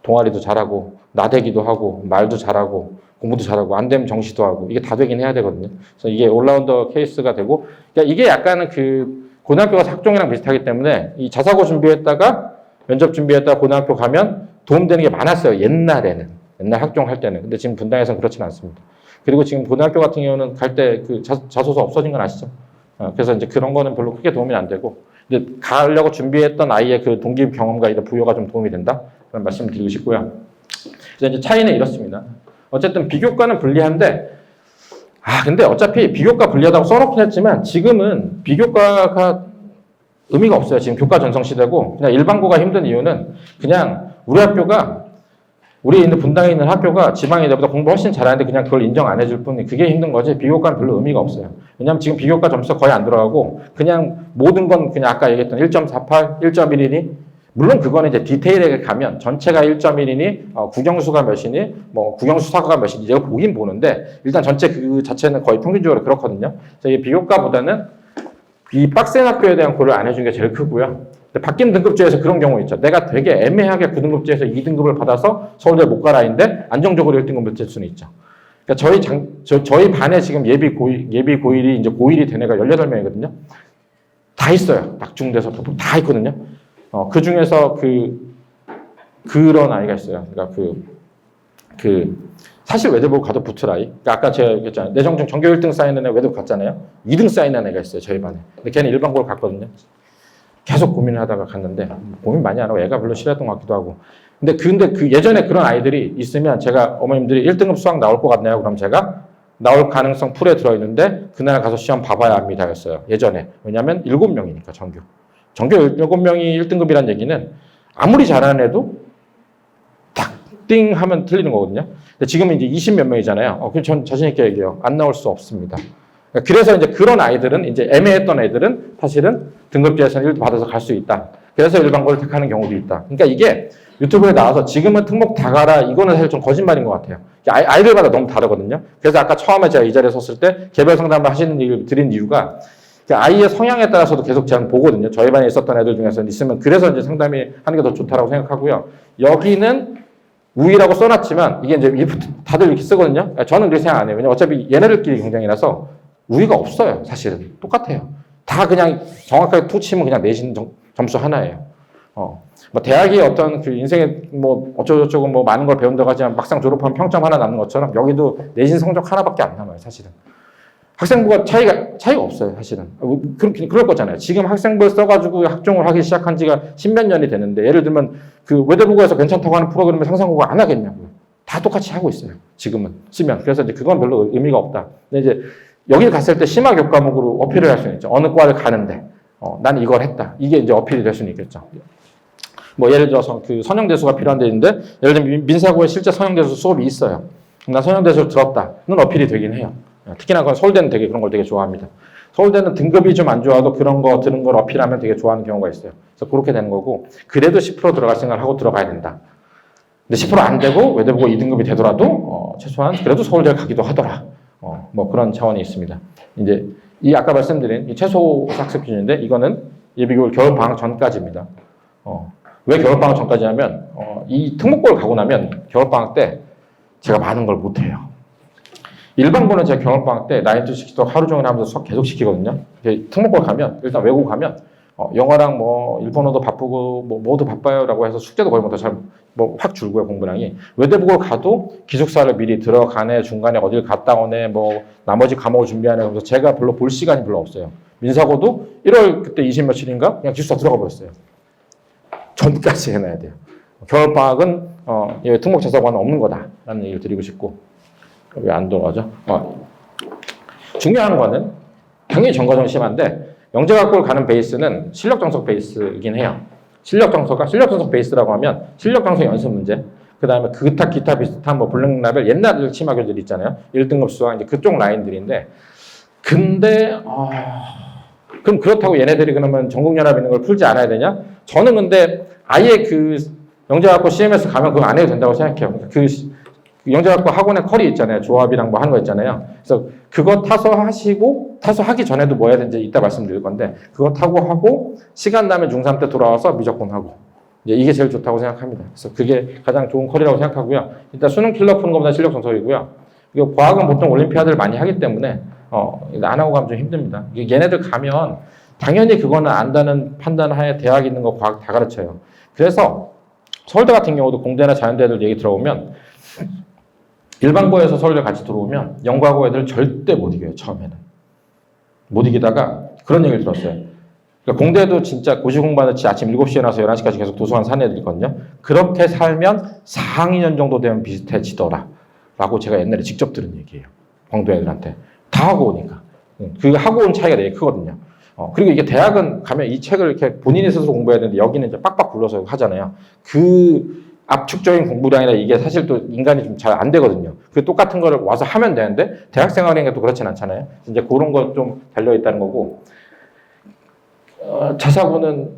동아리도 잘하고 나대기도 하고 말도 잘하고 공부도 잘하고 안 되면 정시도 하고 이게 다 되긴 해야 되거든요. 그래서 이게 올라운더 케이스가 되고 그러니까 이게 약간은 그 고등학교가 학종이랑 비슷하기 때문에 이 자사고 준비했다가 면접 준비했다가 고등학교 가면 도움되는 게 많았어요. 옛날 학종 할 때는. 근데 지금 분당에서는 그렇지는 않습니다. 그리고 지금 고등학교 같은 경우는 갈 때 그 자소서 없어진 건 아시죠? 그래서 이제 그런 거는 별로 크게 도움이 안 되고 근데 가려고 준비했던 아이의 그 동기 경험과 이런 부여가 좀 도움이 된다. 그런 말씀을 드리고 싶고요. 그래서 이제 차이는 이렇습니다. 어쨌든 비교과는 불리한데 근데 어차피 비교과 불리하다고 써놓긴 했지만 지금은 비교과가 의미가 없어요. 지금 교과 전성 시대고 그냥 일반고가 힘든 이유는 그냥 우리 학교가 우리 있는 분당에 있는 학교가 지방에 보다 공부 훨씬 잘하는데 그냥 그걸 인정 안 해줄 뿐 그게 힘든 거지 비교과는 별로 의미가 없어요. 왜냐하면 지금 비교과 점수가 거의 안 들어가고 그냥 모든 건 그냥 아까 얘기했던 1.48, 1.1이니 물론 그거는 이제 디테일하게 가면 전체가 1.1이니 국영수가 몇이니 뭐 국영수 사과가 몇이니 이걸 보긴 보는데 일단 전체 그 자체는 거의 평균적으로 그렇거든요. 그래서 이 비교과보다는 이 빡센 학교에 대한 고려를 안 해준 게 제일 크고요. 바뀐 등급제에서 그런 경우 있죠. 내가 되게 애매하게 9등급제에서 2등급을 받아서 서울대 못 가라인데 안정적으로 1등급을 칠 수는 있죠. 그러니까 저희 반에 지금 예비 고1이 이제 고1이 된 애가 18명이거든요. 다 있어요. 낙중대서부터 다 있거든요. 그 중에서 그런 아이가 있어요. 그러니까 사실 외대보고 가도 붙을 아이. 그러니까 아까 제가 얘기했잖아요. 내정중 전교 1등 쌓이는 애 외대보 갔잖아요. 2등 쌓이는 애가 있어요. 저희 반에. 근데 걔는 일반고를 갔거든요. 계속 고민을 하다가 갔는데 고민 많이 안 하고 애가 별로 싫어했던 것 같기도 하고. 근데 예전에 그런 아이들이 있으면 제가 어머님들이 1등급 수학 나올 것 같나요? 그럼 제가 나올 가능성 풀에 들어있는데 그날 가서 시험 봐봐야 합니다 였어요. 예전에. 왜냐하면 7명이니까 전교 7명이 1등급이라는 얘기는 아무리 잘하는 애도 띵 하면 틀리는 거거든요. 근데 지금은 이제 20 몇 명이잖아요. 그럼 전 자신 있게 얘기해요. 안 나올 수 없습니다. 그래서 이제 그런 아이들은 이제 애매했던 애들은 사실은 등급제에서는 1등 받아서 갈 수 있다. 그래서 일반고를 택하는 경우도 있다. 그러니까 이게 유튜브에 나와서 지금은 특목 다 가라 이거는 사실 좀 거짓말인 것 같아요. 아이들마다 너무 다르거든요. 그래서 아까 처음에 제가 이 자리에 섰을 때 개별 상담을 하시는 얘기를 드린 이유가 아이의 성향에 따라서도 계속 제가 보거든요. 저희 반에 있었던 애들 중에서 있으면 그래서 이제 상담이 하는 게 더 좋다라고 생각하고요. 여기는 우위라고 써놨지만 이게 이제 다들 이렇게 쓰거든요. 저는 그렇게 생각 안 해요. 왜냐면 어차피 얘네들끼리 경쟁이라서 우위가 없어요. 사실은 똑같아요. 다 그냥 정확하게 툭 치면 그냥 내신 점수 하나예요. 뭐 대학이 어떤 그 인생에 뭐 어쩌고저쩌고 뭐 많은 걸 배운다고 하지만 막상 졸업하면 평점 하나 남는 것처럼 여기도 내신 성적 하나밖에 안 남아요. 사실은. 학생부가 차이가 없어요. 사실은. 그럴 거잖아요. 지금 학생부를 써가지고 학종을 하기 시작한 지가 10몇 년이 되는데 예를 들면 그 외대부고에서 괜찮다고 하는 프로그램을 상상고가 안 하겠냐고요. 다 똑같이 하고 있어요. 지금은 쓰면. 그래서 이제 그건 별로 의미가 없다. 근데 이제 여기 갔을 때 심화 교과목으로 어필을 할 수는 있죠. 어느 과를 가는데 난 이걸 했다. 이게 이제 어필이 될 수는 있겠죠. 뭐 예를 들어서 그 선형대수가 필요한 데 있는데 예를 들면 민사고에 실제 선형대수 수업이 있어요. 난 선형대수를 들었다는 어필이 되긴 해요. 특히나 그건 서울대는 되게 그런 걸 되게 좋아합니다. 서울대는 등급이 좀 안 좋아도 그런 거 들은 걸 어필하면 되게 좋아하는 경우가 있어요. 그래서 그렇게 되는 거고 그래도 10% 들어갈 생각을 하고 들어가야 된다. 근데 10% 안 되고 외대보고 2등급이 되더라도 최소한 그래도 서울대를 가기도 하더라. 뭐 그런 차원이 있습니다. 이제 이 아까 말씀드린 이 최소 학습 기준인데 이거는 예비교육 겨울 방학 전까지입니다. 왜 겨울 방학 전까지 하면 이 특목고를 가고 나면 겨울 방학 때 제가 많은 걸 못 해요. 일반고는 제가 겨울 방학 때 9to6도 하루 종일 하면서 수업 계속 시키거든요. 특목고 가면 일단 외국 가면 영어랑 뭐 일본어도 바쁘고 뭐 모두 바빠요라고 해서 숙제도 거의 못 잘 뭐 확 줄고요 공부량이. 외대보고 가도 기숙사를 미리 들어가네 중간에 어딜 갔다 오네 뭐 나머지 과목을 준비하네 그래서 제가 별로 볼 시간이 별로 없어요. 민사고도 1월 그때 20 며칠인가 그냥 기숙사 들어가 버렸어요. 전까지 해놔야 돼요. 겨울 방학은 특목 자사고는 없는 거다라는 얘기를 드리고 싶고 왜 안 돌아가죠? 중요한 거는 당연히 전과정이 심한데 영재학과를 가는 베이스는 실력 정석 베이스이긴 해요. 실력 정석 베이스라고 하면 실력 정석 연습 문제. 그 다음에 기타 비슷한 뭐 블랙라벨 옛날 치마교들 있잖아요. 1등급 수학 이제 그쪽 라인들인데, 근데 그럼 그렇다고 얘네들이 그러면 전국연합 있는 걸 풀지 않아야 되냐? 저는 근데 아예 그 영재학과 CMS 가면 그거 안 해도 된다고 생각해요. 그 영재학과 학원에 컬이 있잖아요. 조합이랑 뭐 하는 거 있잖아요. 그래서 그거 타서 하시고, 타서 하기 전에도 뭐 해야 되는지 이따 말씀드릴 건데, 그거 타고 하고 시간 나면 중3 때 돌아와서 미적분 하고, 이게 제일 좋다고 생각합니다. 그래서 그게 가장 좋은 컬이라고 생각하고요. 일단 수능 킬러 푸는 것보다 실력 정석이고요. 그리고 과학은 보통 올림피아드를 많이 하기 때문에 안 하고 가면 좀 힘듭니다. 얘네들 가면 당연히 그거는 안다는 판단하에 대학 있는 거 과학 다 가르쳐요. 그래서 서울대 같은 경우도 공대나 자연대들 얘기 들어보면 일반고에서 서울대 같이 들어오면 영과고 애들 절대 못 이겨요. 처음에는 못 이기다가 그런 얘기를 들었어요. 그러니까 공대도 진짜 고시 공부하듯이 아침 7시에 나서 11시까지 계속 도서관 사는 애들 있거든요. 그렇게 살면 4학년 정도 되면 비슷해지더라 라고 제가 옛날에 직접 들은 얘기예요. 광도 애들한테. 다 하고 오니까. 그 하고 온 차이가 되게 크거든요. 그리고 이게 대학은 가면 이 책을 이렇게 본인이 스스로 공부해야 되는데 여기는 이제 빡빡 굴러서 하잖아요. 그 압축적인 공부량이나 이게 사실 또 인간이 좀 잘 안 되거든요. 그 똑같은 거를 와서 하면 되는데 대학 생활이니까 또 그렇진 않잖아요. 이제 그런 거 좀 달려있다는 거고. 자사고는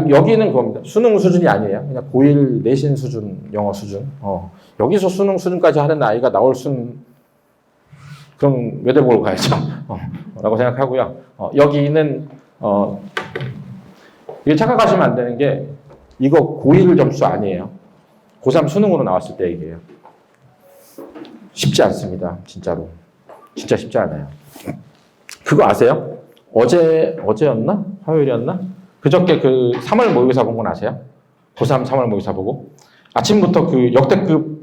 여기는 그겁니다. 수능 수준이 아니에요. 그냥 고1 내신 수준, 영어 수준. 여기서 수능 수준까지 하는 아이가 나올 그럼 외대보러 가야죠. 라고 생각하고요. 여기는 이게 착각하시면 안 되는 게 이거 고1 점수 아니에요. 고3 수능으로 나왔을 때 얘기예요. 쉽지 않습니다. 진짜로. 진짜 쉽지 않아요. 그거 아세요? 어제였나? 화요일이었나? 그저께 그 3월 모의고사 본 건 아세요? 고3 3월 모의고사 보고. 아침부터 그 역대급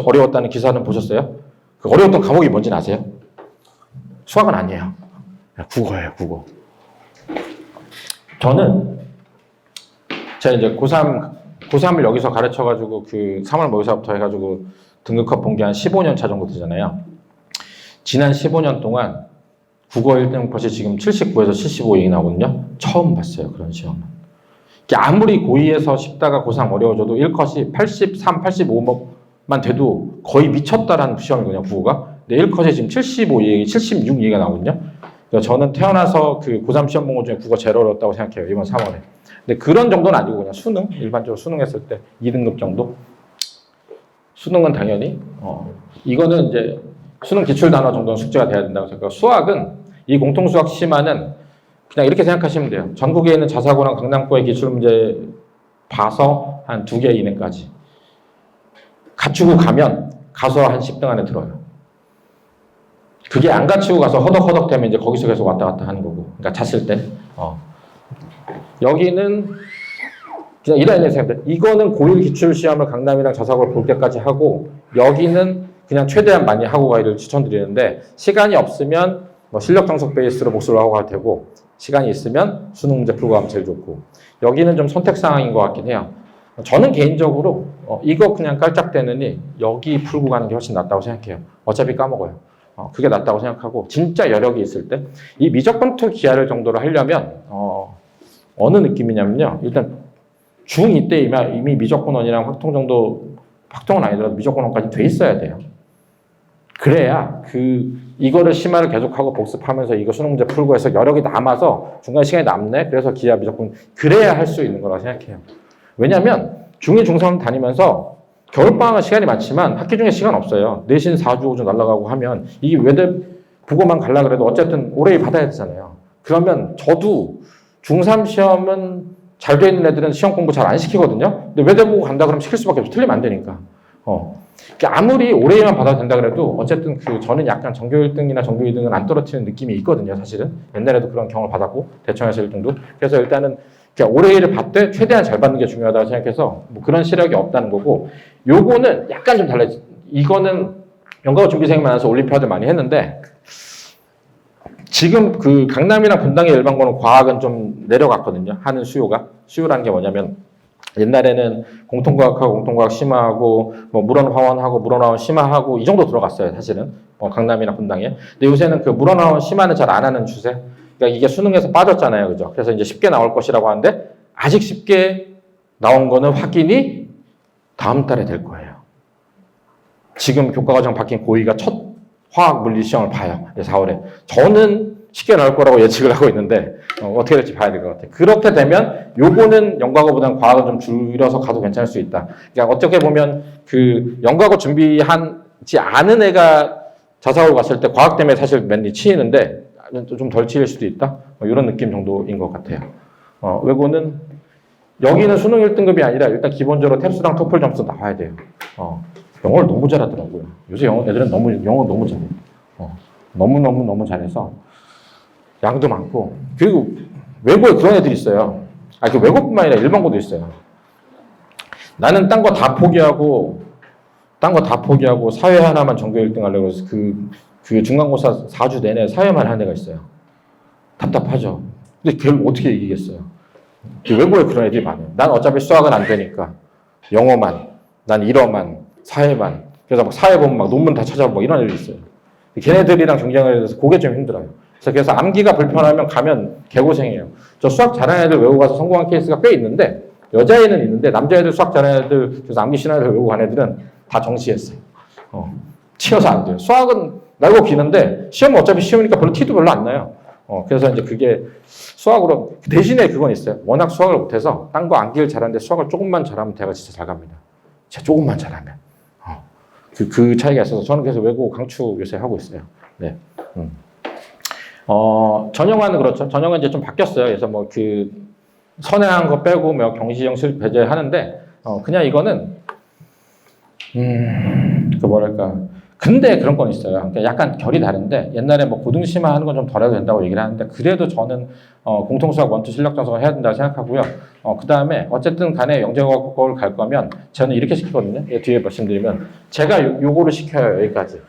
어려웠다는 기사는 보셨어요? 그 어려웠던 과목이 뭔지는 아세요? 수학은 아니에요. 국어예요, 국어. 저는 제가 이제 고3을 여기서 가르쳐가지고 그 3월 모의고사부터 해가지고 등급컷 본 게 한 15년 차 정도 되잖아요. 지난 15년 동안 국어 1등 컷이 지금 79에서 75이 나오거든요. 처음 봤어요, 그런 시험은. 아무리 고2에서 쉽다가 고3 어려워져도 1컷이 83, 85만 돼도 거의 미쳤다라는 시험이거든요, 국어가. 근데 1컷에 지금 75, 76 얘기가 나오거든요. 그러니까 저는 태어나서 그 고3 시험 본 것 중에 국어 제일 어려웠다고 생각해요, 이번 3월에. 근데 그런 정도는 아니고 그냥 수능, 일반적으로 수능 했을 때 2등급 정도? 수능은 당연히, 이거는 이제 수능 기출 단어 정도는 숙제가 돼야 된다고 생각하고, 수학은 이 공통수학 심화는 그냥 이렇게 생각하시면 돼요. 전국에 있는 자사고랑 강남고의 기출문제 봐서 한 2개 이내까지 갖추고 가면 가서 한 10등 안에 들어요. 그게 안 갖추고 가서 허덕허덕 되면 이제 거기서 계속 왔다 갔다 하는 거고. 그러니까 잤을 때. 여기는 그냥 이런 생각들. 이거는 고1 기출시험을 강남이랑 자사고를 볼 때까지 하고, 여기는 그냥 최대한 많이 하고 가기를 추천드리는데, 시간이 없으면 뭐 실력 정석 베이스로 복습을 하고 가도 되고, 시간이 있으면 수능 문제 풀고 가면 제일 좋고, 여기는 좀 선택 사항인 것 같긴 해요. 저는 개인적으로 이거 그냥 깔짝대느니 여기 풀고 가는 게 훨씬 낫다고 생각해요. 어차피 까먹어요. 그게 낫다고 생각하고, 진짜 여력이 있을 때 이 미적분투 기하를 정도로 하려면 어느 느낌이냐면요. 일단 중2 때 이미 미적분원이랑 확통 정도, 확통은 아니더라도 미적분원까지 돼 있어야 돼요. 그래야 이거를 심화를 계속하고 복습하면서 이거 수능 문제 풀고 해서 여력이 남아서 중간에 시간이 남네. 그래서 기하 미적분 그래야 할 수 있는 거라고 생각해요. 왜냐면 중2, 중3 다니면서 겨울방학은 시간이 많지만 학기 중에 시간 없어요. 내신 4주, 5주 날아가고 하면 이게 외대 보고만 가려고 그래도 어쨌든 올해 받아야 되잖아요. 그러면 저도 중3 시험은 잘 돼 있는 애들은 시험 공부 잘 안 시키거든요. 근데 외대 보고 간다 그러면 시킬 수밖에 없어. 틀리면 안 되니까. 아무리 올해만 받아도 된다 그래도 어쨌든 저는 약간 전교 1등이나 전교 2등은 안 떨어뜨리는 느낌이 있거든요, 사실은. 옛날에도 그런 경험을 받았고, 대청에서 1등도. 그래서 일단은 올해를 받되 최대한 잘 받는 게 중요하다고 생각해서 뭐 그런 시력이 없다는 거고, 요거는 약간 좀 달라요. 이거는 연가고 준비생이 많아서 올림피아드 많이 했는데, 지금 그 강남이랑 분당의 일반고는 과학은 좀 내려갔거든요. 하는 수요라는 게 뭐냐면, 옛날에는 공통과학하고 공통과학 심화하고 뭐 물원화원하고 물원화원 심화하고 이 정도 들어갔어요, 사실은. 강남이나 분당에. 근데 요새는 그 물원화원 심화는 잘 안 하는 추세. 그러니까 이게 수능에서 빠졌잖아요, 그죠? 그래서 이제 쉽게 나올 것이라고 하는데, 아직 쉽게 나온 거는 확인이 다음 달에 될 거예요. 지금 교과과정 바뀐 고2가 첫 화학 물리 시험을 봐요. 4월에. 저는 쉽게 나올 거라고 예측을 하고 있는데 어떻게 될지 봐야 될 것 같아요. 그렇게 되면 요거는 연과고보다는 과학을 좀 줄여서 가도 괜찮을 수 있다. 그러니까 어떻게 보면 그 연과고 준비하지 않은 애가 자사고를 갔을 때 과학 때문에 사실 맨날 치이는데 좀 덜 치일 수도 있다. 이런 느낌 정도인 것 같아요. 외고는 여기는 수능 1등급이 아니라 일단 기본적으로 탭스랑 토플 점수 나와야 돼요. 영어를 너무 잘하더라고요. 요새 애들은 영어 너무 잘해요. 너무 잘해서 양도 많고 그리고 외고에 그런 애들이 있어요. 그 외고뿐만 아니라 일반고도 있어요. 나는 딴 거 다 포기하고 사회 하나만 전교 1등 하려고 해서 그 중간고사 4주 내내 사회만 하는 애가 있어요. 답답하죠. 근데 걔를 어떻게 이기겠어요? 외고에 그런 애들이 많아요. 난 어차피 수학은 안 되니까 영어만, 난 일어만, 사회만. 그래서 막 사회 보면 막 논문 다 찾아보고 이런 애들이 있어요. 걔네들이랑 경쟁을 해서 그게 좀 힘들어요. 그래서 암기가 불편하면 가면 개고생이에요. 저 수학 잘하는 애들 외우고 가서 성공한 케이스가 꽤 있는데 여자애는 있는데 남자애들 수학 잘하는 애들 그래서 암기 싫어하는 애들 외우고 간 애들은 다 정시했어요. 치여서 안 돼요. 수학은 날고 기는데 시험은 어차피 시험이니까 별로 티도 별로 안 나요. 그래서 이제 그게 수학으로 대신에 그건 있어요. 워낙 수학을 못해서 딴 거 암기를 잘하는데 수학을 조금만 잘하면 대가 진짜 잘 갑니다. 진짜 조금만 잘하면. 그 차이가 있어서 저는 계속 외고 강추 요새 하고 있어요. 네. 전형화는 그렇죠. 전형은 이제 좀 바뀌었어요. 그래서 뭐 그 선행한 거 빼고 뭐 경시형 실 배제하는데 그냥 이거는 그 뭐랄까. 근데 그런 건 있어요. 그러니까 약간 결이 다른데 옛날에 뭐 고등심화 하는 건 좀 덜해도 된다고 얘기를 하는데 그래도 저는 공통수학 원투 실력 정석을 해야 된다고 생각하고요. 그 다음에 어쨌든 간에 영재과학을 갈 거면 저는 이렇게 시키거든요. 뒤에 말씀드리면 제가 요거를 시켜요. 여기까지.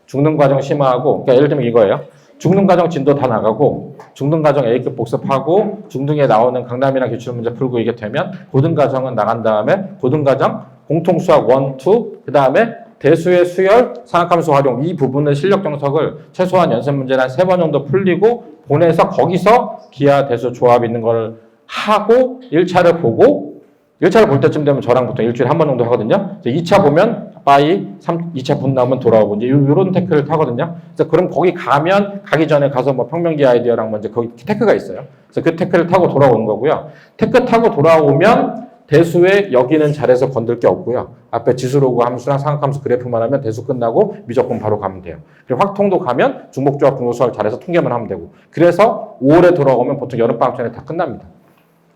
중등과정 심화하고 그러니까 예를 들면 이거예요. 중등과정 진도 다 나가고 중등과정 A급 복습하고 중등에 나오는 강남이랑 기출문제 풀고 이게 되면 고등과정은 나간 다음에 고등과정 공통수학 1, 2, 그 다음에 대수의 수열, 상학함수 활용 이 부분의 실력 정석을 최소한 연습 문제를 한 3번 정도 풀리고 보내서 거기서 기하, 대수, 조합 있는 걸 하고 1차를 보고 1차를 볼 때쯤 되면 저랑 보통 일주일에 한 번 정도 하거든요. 2차 보면 빠이, 2차 분 나오면 돌아오고 이제 이런 테크를 타거든요. 그래서 그럼 거기 가기 전에 가서 뭐 평면기 아이디어랑 먼저 거기 테크가 있어요. 그래서 그 테크를 타고 돌아오는 거고요. 테크 타고 돌아오면 대수에 여기는 잘해서 건들 게 없고요. 앞에 지수로그 함수랑 상학함수 그래프만 하면 대수 끝나고 미적분 바로 가면 돼요. 그리고 확통도 가면 중복조합 분모수학을 잘해서 통계만 하면 되고. 그래서 5월에 돌아오면 보통 여름방학 전에 다 끝납니다.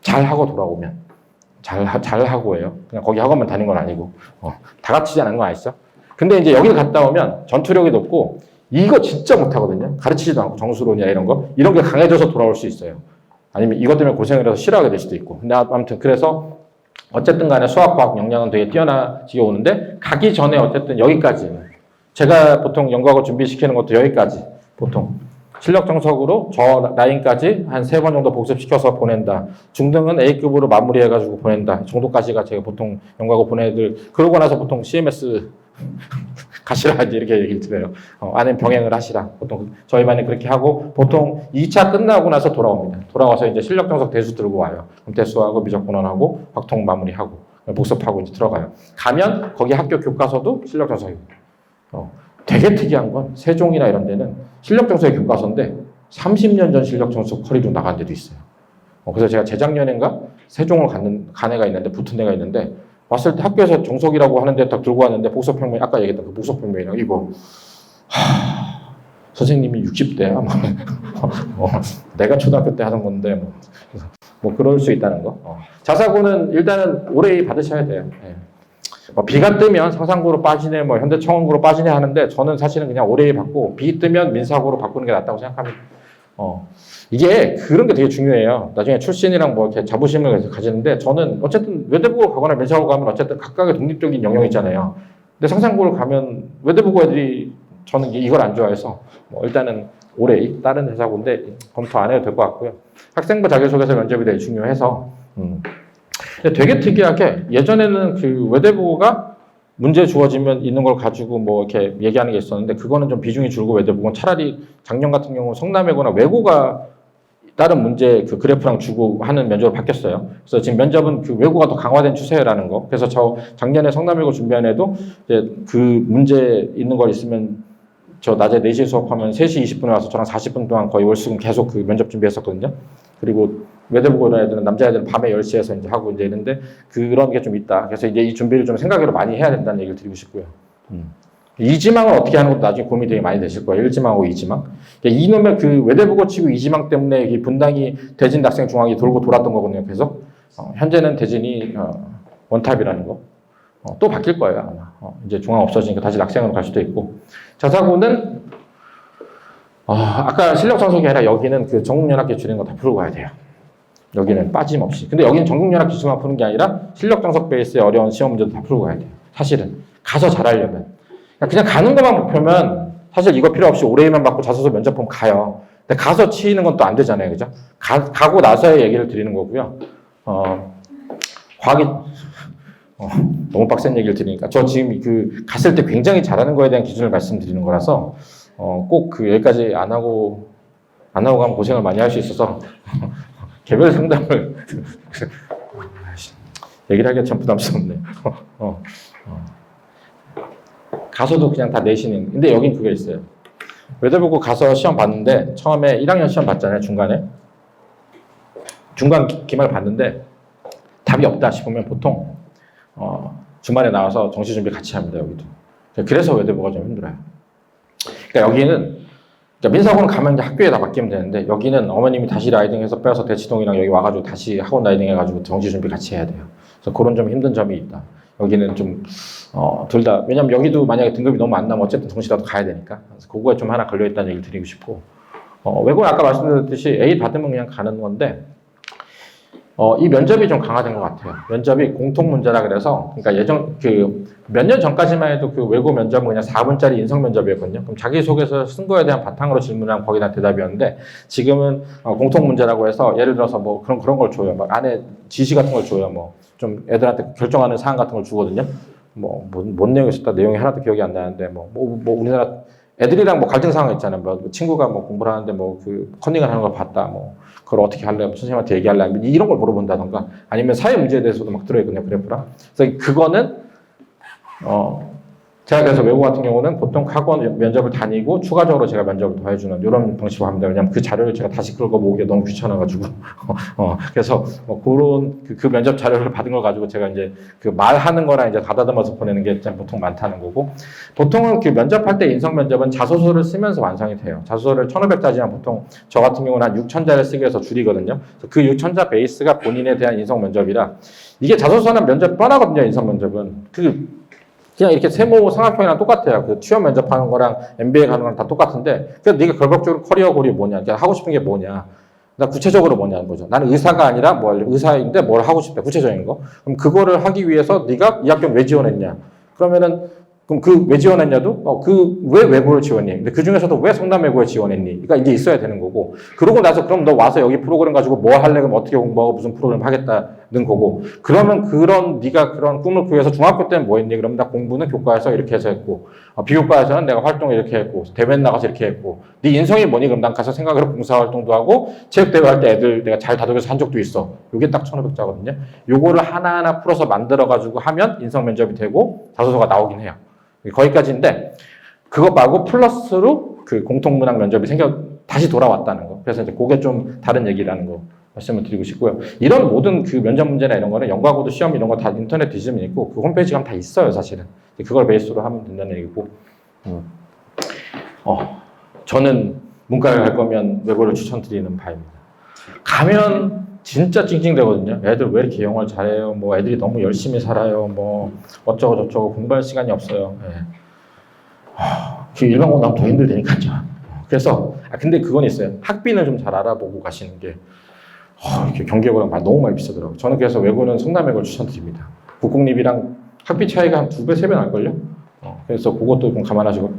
잘하고 돌아오면. 잘하고예요. 그냥 거기 학원만 다닌 건 아니고. 다 같이 하는 거 아시죠? 근데 이제 여기를 갔다 오면 전투력이 높고 이거 진짜 못하거든요. 가르치지도 않고 정수론이나 이런 거. 이런 게 강해져서 돌아올 수 있어요. 아니면 이것 때문에 고생을 해서 싫어하게 될 수도 있고. 근데 아무튼 그래서 어쨌든 간에 수학, 과학 역량은 되게 뛰어나지게 오는데 가기 전에 어쨌든 여기까지 제가 보통 연구하고 준비시키는 것도 여기까지 보통 실력 정석으로 저 라인까지 한 3번 정도 복습시켜서 보낸다. 중등은 A급으로 마무리해가지고 보낸다. 정도까지가 제가 보통 연구하고 보낸 애들 그러고 나서 보통 CMS 가시라 이렇게 얘기를 드려요. 아니면 병행을 하시라. 보통 저희 반에 그렇게 하고 보통 2차 끝나고 나서 돌아옵니다. 돌아와서 이제 실력 정석 대수 들고 와요. 그럼 대수하고 미적분원하고 확통 마무리하고 복습하고 이제 들어가요. 가면 거기 학교 교과서도 실력 정석이고. 되게 특이한 건 세종이나 이런 데는 실력 정석의 교과서인데 30년 전 실력 정석 커리로 나간 데도 있어요. 그래서 제가 재작년인가 세종을 간 애가 있는데 붙은 애가 있는데 왔을 때 학교에서 정석이라고 하는데 딱 들고 왔는데 복습평면 아까 얘기했던 그 복습평면이랑 이거 선생님이 60대야 내가 초등학교 때 하던 건데 뭐 그럴 수 있다는 거. 자사고는 일단은 오래 받으셔야 돼요. 네. 비가 뜨면 상상고로 빠지네 뭐 현대청원고로 빠지네 하는데 저는 사실은 그냥 오래 받고 비 뜨면 민사고로 바꾸는 게 낫다고 생각합니다. 이게 그런 게 되게 중요해요. 나중에 출신이랑 뭐 이렇게 자부심을 가지는데 저는 어쨌든 외대부고 가거나 민사고 가면 어쨌든 각각의 독립적인 영역이 있잖아요. 근데 상상고를 가면 외대부고 애들이 저는 이걸 안 좋아해서 뭐 일단은 올해 다른 회사고인데 검토 안 해도 될 것 같고요. 학생부 자기소개서 면접이 되게 중요해서 근데 되게 특이하게 예전에는 그 외대부고가 문제 주어지면 있는 걸 가지고 뭐 이렇게 얘기하는 게 있었는데 그거는 좀 비중이 줄고 외대부고는 차라리 작년 같은 경우 성남외고나 외고가 다른 문제 그 그래프랑 주고 하는 면접으로 바뀌었어요. 그래서 지금 면접은 그 외고가 더 강화된 추세라는 거. 그래서 저 작년에 성남외고 준비한 애도 이제 그 문제 있는 걸 있으면 저 낮에 4시에 수업하면 3시 20분에 와서 저랑 40분 동안 거의 월수금 계속 그 면접 준비했었거든요. 그리고 외대보고 이런 애들은 남자애들은 밤에 10시에서 이제 하고 이제 이런데 그런 게 좀 있다. 그래서 이제 이 준비를 좀 생각으로 많이 해야 된다는 얘기를 드리고 싶고요. 이지망을 어떻게 하는 것도 나중에 고민이 되게 많이 되실 거예요. 1지망하고 2지망. 이놈의 그 외대보고 치고 2지망 때문에 이 분당이 대진 학생 중앙이 돌고 돌았던 거거든요. 계속. 현재는 대진이 원탑이라는 거. 또 바뀔 거예요. 아마. 이제 중앙 없어지니까 다시 낙생으로 갈 수도 있고. 자사고는 아까 실력 전속이 아니라 여기는 그 전국연합 기출인 거 다 풀고 가야 돼요. 여기는 빠짐없이. 근데 여기는 전국연합 기출만 푸는 게 아니라 실력 전속 베이스의 어려운 시험 문제도 다 풀고 가야 돼요. 사실은. 가서 잘하려면. 그냥 가는 것만 목표면 사실 이거 필요 없이 올해만 받고 자소서 면접 보면 가요. 근데 가서 치이는 건 또 안 되잖아요. 그죠? 가고 나서의 얘기를 드리는 거고요. 과학이, 너무 빡센 얘기를 드리니까. 저 지금 그 갔을 때 굉장히 잘하는 거에 대한 기준을 말씀드리는 거라서, 꼭 그 여기까지 안 하고 가면 고생을 많이 할 수 있어서, 개별 상담을, 얘기를 하기가 참 부담스럽네요. 가서도 그냥 다 내시는. 근데 여긴 그게 있어요. 외대보고 가서 시험 봤는데 처음에 1학년 시험 봤잖아요. 중간 기말 봤는데 답이 없다 싶으면 보통 주말에 나와서 정시 준비 같이 합니다. 여기도. 그래서 외대보가 좀 힘들어요. 그러니까 여기는 민사고는 가면 이제 학교에 다 맡기면 되는데 여기는 어머님이 다시 라이딩해서 빼서 대치동이랑 여기 와가지고 다시 학원 라이딩 해가지고 정시 준비 같이 해야 돼요. 그래서 그런 좀 힘든 점이 있다. 여기는 좀 둘 다, 왜냐면 여기도 만약에 등급이 너무 안 나면 어쨌든 정시라도 가야 되니까. 그래서 그거에 좀 하나 걸려있다는 얘기를 드리고 싶고, 외고는 아까 말씀드렸듯이 A 받으면 그냥 가는 건데, 이 면접이 좀 강화된 것 같아요. 면접이 공통 문제라 그래서, 그러니까 몇 년 전까지만 해도 그 외고 면접은 그냥 4분짜리 인성 면접이었거든요. 그럼 자기소개서 쓴 거에 대한 바탕으로 질문하면 거기다 대답이었는데, 지금은 공통 문제라고 해서 예를 들어서 뭐 그런 걸 줘요. 막 안에 지시 같은 걸 줘요. 뭐 좀 애들한테 결정하는 사항 같은 걸 주거든요. 뭔 내용이 있었다. 내용이 하나도 기억이 안 나는데, 우리나라 애들이랑 뭐 갈등 상황 있잖아요. 뭐 친구가 뭐 공부를 하는데 뭐 그 컨닝을 하는 걸 봤다. 뭐 그걸 어떻게 할래? 선생님한테 얘기할래? 이런 걸 물어본다던가 아니면 사회 문제에 대해서도 막 들어있거든요. 그래프랑. 그래서 그거는 제가 그래서 외고 같은 경우는 보통 학원 면접을 다니고 추가적으로 제가 면접을 더 해주는 이런 방식으로 합니다. 왜냐하면 그 자료를 제가 다시 긁어보기가 너무 귀찮아가지고. 그래서 그런 그 면접 자료를 받은 걸 가지고 제가 이제 그 말하는 거랑 이제 가다듬어서 보내는 게 보통 많다는 거고. 보통은 그 면접할 때 인성 면접은 자소서를 쓰면서 완성이 돼요. 자소서를 1500자지만 보통 저 같은 경우는 한 6000자를 쓰기 위해서 줄이거든요. 그 6000자 베이스가 본인에 대한 인성 면접이라 이게 자소서는 면접 뻔하거든요. 인성 면접은. 그냥 이렇게 세모 삼각형이랑 똑같아요. 그 취업 면접하는 거랑 MBA 가는 거랑 다 똑같은데, 그래서 네가 결국적으로 커리어 골이 뭐냐, 그러니까 하고 싶은 게 뭐냐, 나 구체적으로 뭐냐는 거죠. 나는 의사가 아니라 의사인데 뭘 하고 싶다, 구체적인 거. 그럼 그거를 하기 위해서 네가 이 학교 왜 지원했냐? 그러면은 그럼 그 왜 지원했냐도 왜 외고를 지원했니? 근데 그 중에서도 왜 성남외고에 지원했니? 그러니까 이게 있어야 되는 거고. 그러고 나서 그럼 너 와서 여기 프로그램 가지고 뭐 할래? 그럼 어떻게 공부하고 무슨 프로그램 하겠다는 거고. 그러면 네가 그런 꿈을 구해서 중학교 때는 뭐 했니? 그럼 나 공부는 교과에서 이렇게 해서 했고, 비교과에서는 내가 활동을 이렇게 했고, 대회 나가서 이렇게 했고. 네 인성이 뭐니? 그럼 난 가서 생각으로 봉사활동도 하고, 체육대회 할 때 애들 내가 잘 다독여서 한 적도 있어. 요게 딱 1500자거든요. 요거를 하나하나 풀어서 만들어가지고 하면 인성 면접이 되고 자소서가 나오긴 해요. 거기까지인데 그거 말고 플러스로 그 공통문항 면접이 다시 돌아왔다는 거. 그래서 이제 그게 좀 다른 얘기라는 거 말씀을 드리고 싶고요. 이런 모든 그 면접 문제나 이런 거는 연구하고도 시험 이런 거 다 인터넷 뒤지면 있고 그 홈페이지 가면 다 있어요, 사실은. 그걸 베이스로 하면 된다는 얘기고. 저는 문과를 갈 거면 외고를 추천드리는 바입니다. 가면 진짜 찡찡대거든요. 애들 왜 이렇게 영어를 잘해요? 뭐 애들이 너무 열심히 살아요. 뭐 어쩌고 저쩌고 공부할 시간이 없어요. 그 일반 공부 하면 더 힘들다니까요. 그래서 근데 그건 있어요. 학비는 좀 잘 알아보고 가시는 게 이렇게 경기고랑 너무 많이 비싸더라고요. 저는 그래서 외고는 성남외고를 추천드립니다. 국공립이랑 학비 차이가 한 2배, 3배 날걸요? 그래서 그것도 좀 감안하시고.